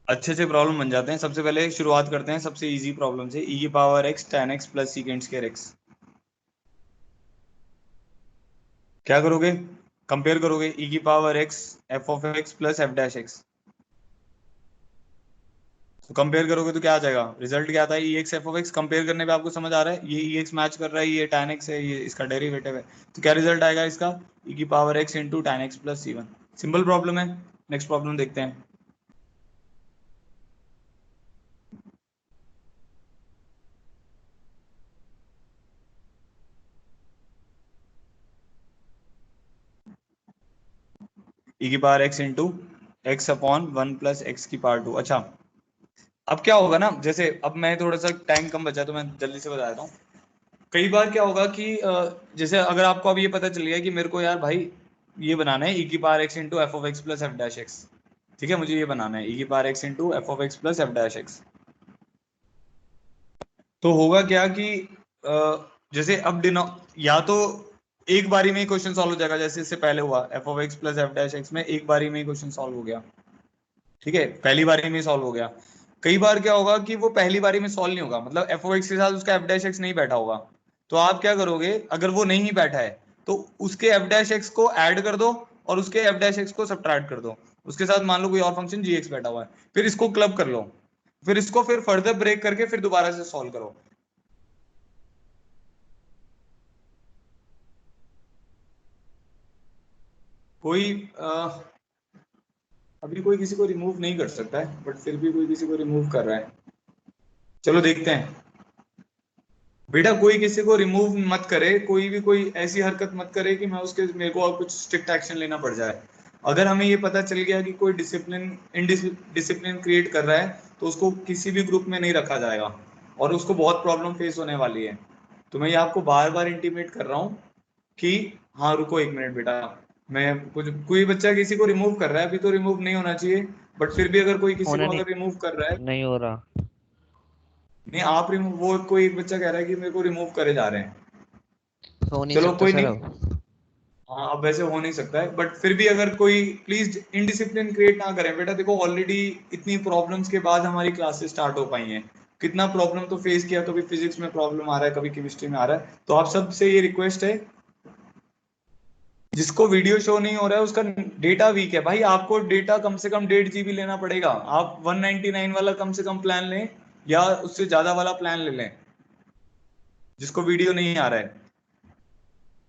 अच्छे से प्रॉब्लम बन जाते हैं। सबसे पहले शुरुआत करते हैं सबसे इजी प्रॉब्लम से, ई की power x tan x plus secant square x. क्या करोगे, कंपेयर करोगे ई की power x f of x plus f dash x. तो कंपेयर करोगे तो क्या आ जाएगा, रिजल्ट क्या आता है, e x f of x. Compare करने पे आपको समझ आ रहा है ये ई एक्स मैच कर रहा है, ये tan x है, ये इसका डेरिवेटिव है। तो क्या रिजल्ट आएगा इसका, ई की power x into tan x plus c one. Simple problem है। नेक्स्ट प्रॉब्लम देखते हैं। ई की power x into x upon one plus x की पावर टू। अच्छा, अब क्या होगा ना, जैसे अब मैं थोड़ा सा टाइम कम बचा तो मैं जल्दी से बता देता हूँ। कई बार क्या होगा कि जैसे अगर आपको अब ये पता चल गया कि मेरे को यार भाई ये बनाना है ई की power x into f of x plus f dash x. ठीक है, मुझे ये बनाना है ई की power x into f of x plus f dash x. तो होगा क्या कि जैसे अब या तो एक बारी में ही क्वेश्चन सॉल्व हो जाएगा, जैसे इससे पहले हुआ F of x plus f dash x में एक बारी में ही क्वेश्चन सॉल्व हो गया। ठीक है, पहली बारी में ही सॉल्व हो गया। कई बार क्या होगा कि वो पहली बारी में सॉल्व नहीं होगा, मतलब एफ ऑफ एक्स के साथ उसका एफ डैश एक्स नहीं बैठा होगा। तो आप क्या करोगे, अगर वो नहीं बैठा है तो उसके एफ डैश एक्स को ऐड कर दो और उसके एफ डैश एक्स को सब्ट्रैक्ट कर दो। उसके साथ मान लो कोई और फंक्शन जी एक्स बैठा हुआ है, फिर इसको क्लब कर लो, फिर इसको फिर फर्दर ब्रेक करके फिर दोबारा से सॉल्व करो। कोई अभी कोई किसी को रिमूव नहीं कर सकता है, बट फिर भी कोई किसी को रिमूव कर रहा है। चलो देखते हैं। बेटा कोई किसी को रिमूव मत करे, कोई ऐसी हरकत मत करे कि मैं उसके मेरे को और कुछ स्ट्रिक्ट एक्शन लेना पड़ जाए। अगर हमें ये पता चल गया कि कोई डिसिप्लिन क्रिएट कर रहा है तो उसको किसी भी ग्रुप में नहीं रखा जाएगा और उसको बहुत प्रॉब्लम फेस होने वाली है। तो मैं ये आपको बार बार इंटीमेट कर रहा हूँ कि हाँ रुको एक मिनट बेटा, मैं कोई बच्चा किसी को रिमूव कर रहा है, अभी तो रिमूव नहीं होना चाहिए, बट फिर भी अगर कोई किसी को अगर रिमूव कर रहा है, नहीं हो रहा, नहीं आप रिमूव, वो कोई एक बच्चा कह रहा है कि मेरे को रिमूव करे जा रहे हैं। हो नहीं चलो सकता कोई सर नहीं, अब। हाँ अब वैसे हो नहीं सकता है, बट फिर भी अगर कोई प्लीज इनडिसिप्लिन क्रिएट ना करें बेटा। देखो ऑलरेडी इतनी प्रॉब्लम्स के बाद हमारी क्लासेस स्टार्ट हो पाई हैं, कितना प्रॉब्लम तो फेस किया, कभी फिजिक्स में प्रॉब्लम आ रहा है, कभी केमिस्ट्री में आ रहा है। तो आप सबसे ये रिक्वेस्ट है, जिसको वीडियो शो नहीं हो रहा है उसका डेटा वीक है भाई, आपको डेटा कम से कम 1.5 GB लेना पड़ेगा। आप 199 वाला कम से कम प्लान लें या उससे ज्यादा वाला प्लान ले लें, जिसको वीडियो नहीं आ रहा है।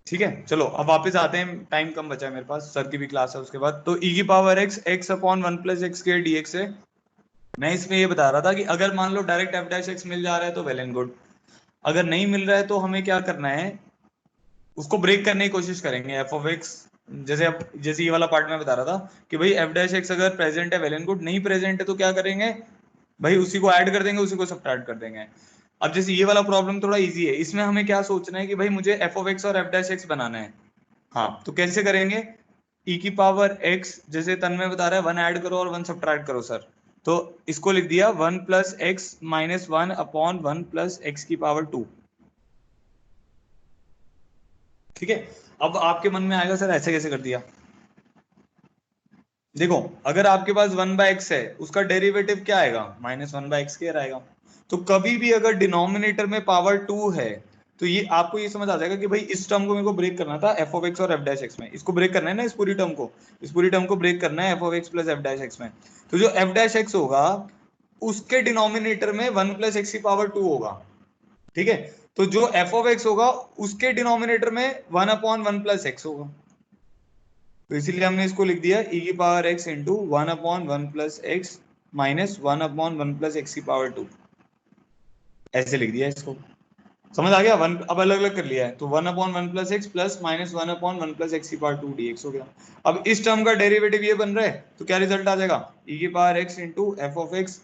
ठीक है, चलो अब वापस आते हैं, टाइम कम बचा है मेरे पास, सर की भी क्लास है उसके बाद। तो ई की power x x upon one plus x के डी एक्स है। मैं इसमें ये बता रहा था कि अगर मान लो डायरेक्ट एफ डैश एक्स मिल जा रहा है तो वेल एंड गुड, अगर नहीं मिल रहा है तो हमें क्या करना है, उसको ब्रेक करने की कोशिश करेंगे। एफ ऑफ एक्स जैसे ये वाला पार्ट में बता रहा था कि भाई एफ डैश एक्स अगर प्रेजेंट है वेल एंड गुड, नहीं प्रेजेंट है तो क्या करेंगे भाई, उसी को ऐड कर देंगे, उसी को सब्ट्रैक्ट कर देंगे। अब जैसे ये वाला प्रॉब्लम थोड़ा इजी है, इसमें हमें क्या सोचना है कि भाई मुझे एफ ऑफ एक्स और एफ डैश एक्स बनाना है। हाँ तो कैसे करेंगे, ई की पावर एक्स जैसे तन्मय बता रहा है, वन ऐड करो और वन सब्ट्रैक्ट करो सर। तो इसको लिख दिया one plus x minus one upon one plus x की पावर टू। ठीक है, अब आपके मन में आएगा सर ऐसे कैसे कर दिया। देखो अगर आपके पास 1/x है, उसका डेरिवेटिव क्या आएगा, माइनस 1/x स्क्वायर आएगा। तो कभी भी अगर डिनोमिनेटर में पावर 2 है तो ये आपको ये समझ आ जाएगा कि भाई इस टर्म को मेरे को ब्रेक करना था एफ ऑफ एक्स और एफ डैश एक्स में, इसको ब्रेक करना है ना, इस पूरी टर्म को ब्रेक करना है F of x plus f dash x में। तो जो एफ डैश एक्स होगा उसके डिनोमिनेटर में 1 प्लस एक्स की पावर 2 होगा। ठीक है, तो जो एफ ऑफ एक्स होगा उसके डिनोमिनेटर में 1 अपॉन 1 प्लस एक्स होगा। तो इसीलिए हमने इसको लिख दिया ई की power x into 1 upon 1 plus x minus 1 upon 1 plus x की पावर 2, ऐसे लिख दिया इसको। समझ आ गया? वन अब अलग अलग कर लिया है, तो 1/1 plus x plus minus 1/1 plus x की पावर 2 dx हो गया। अब इस टर्म का डेरिवेटिव ये बन रहा है, तो क्या रिजल्ट आ जाएगा? e की power x into f of x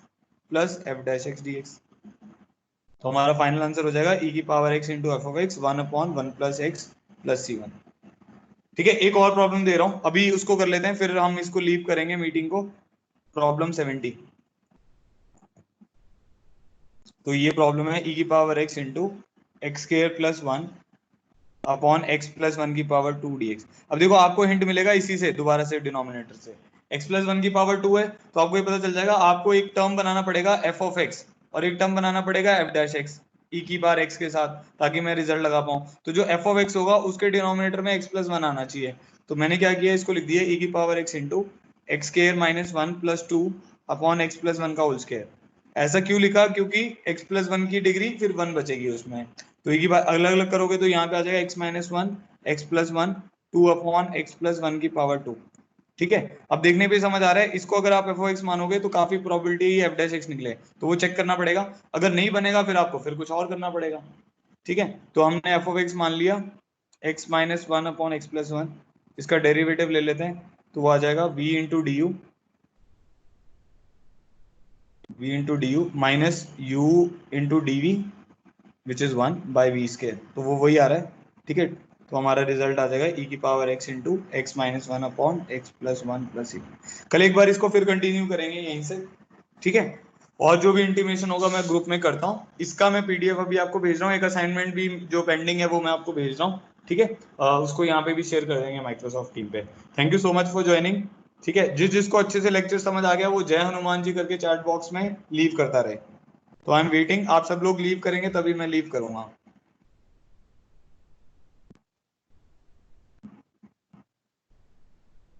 plus f dash x d x. तो हमारा फाइनल आंसर हो जाएगा e की power x into f of x 1/1 plus x plus c1। ठीक है, एक और प्रॉब्लम दे रहा हूं, अभी उसको कर लेते हैं, फिर हम इसको लीव करेंगे मीटिंग को। प्रॉब्लम 70। तो ये प्रॉब्लम है e की power x into x square plus 1 upon x plus 1 की पावर 2 dx। अब देखो आपको हिंट मिलेगा इसी से, दोबारा से डिनोमिनेटर से। x प्लस 1 की पावर 2 है, तो आपको ये पता चल जाएगा, आपको एक टर्म बनाना पड़ेगा f ऑफ x और एक टर्म बनाना पड़ेगा f डैश x e की पावर x के साथ, ताकि मैं रिजल्ट लगा पाऊं। तो जो f ऑफ x होगा उसके डिनोमिनेटर में x प्लस 1 आना चाहिए। तो मैंने क्या किया, इसको लिख दिया e की power x into x square minus 1 plus 2 upon x plus 1 का होल स्क्वायर। ऐसा क्यों लिखा? क्योंकि x प्लस 1 की डिग्री फिर 1 बचेगी उसमें। तो एक ही बात अलग अलग करोगे तो यहाँ पे आ जाएगा x minus 1 x plus 1 2 upon x plus 1 की पावर 2। ठीक है, अब देखने पे समझ आ रहा है, इसको अगर आप एफ ऑफ एक्स मानोगे तो काफी प्रोबेबिलिटी एफ डैश एक्स निकले, तो वो चेक करना पड़ेगा। अगर नहीं बनेगा फिर आपको फिर कुछ और करना पड़ेगा। ठीक है, तो हमने एफ ऑफ एक्स मान लिया x minus 1 upon x plus 1, इसका डेरिवेटिव ले लेते हैं, तो वो आ जाएगा v into d u minus u into d v which is 1 by v square. तो वो वही आ रहा है। ठीक है, तो हमारा रिजल्ट आ जाएगा e की power x into x minus 1 upon x plus 1 plus. कल एक बार इसको फिर कंटिन्यू करेंगे यहीं से। ठीक है, और जो भी इंटीमेशन होगा मैं ग्रुप में करता हूँ। इसका मैं पीडीएफ अभी आपको भेज रहा हूँ, एक असाइनमेंट भी जो पेंडिंग है वो मैं आपको भेज रहा हूँ। ठीक है, उसको यहाँ पे भी शेयर कर देंगे माइक्रोसॉफ्ट टीम पे। Thank you so much for joining. ठीक है, जिसको अच्छे से लेक्चर समझ आ गया वो जय हनुमान जी करके चैट बॉक्स में लीव करता रहे। तो आई एम वेटिंग, आप सब लोग लीव करेंगे तभी मैं लीव करूंगा।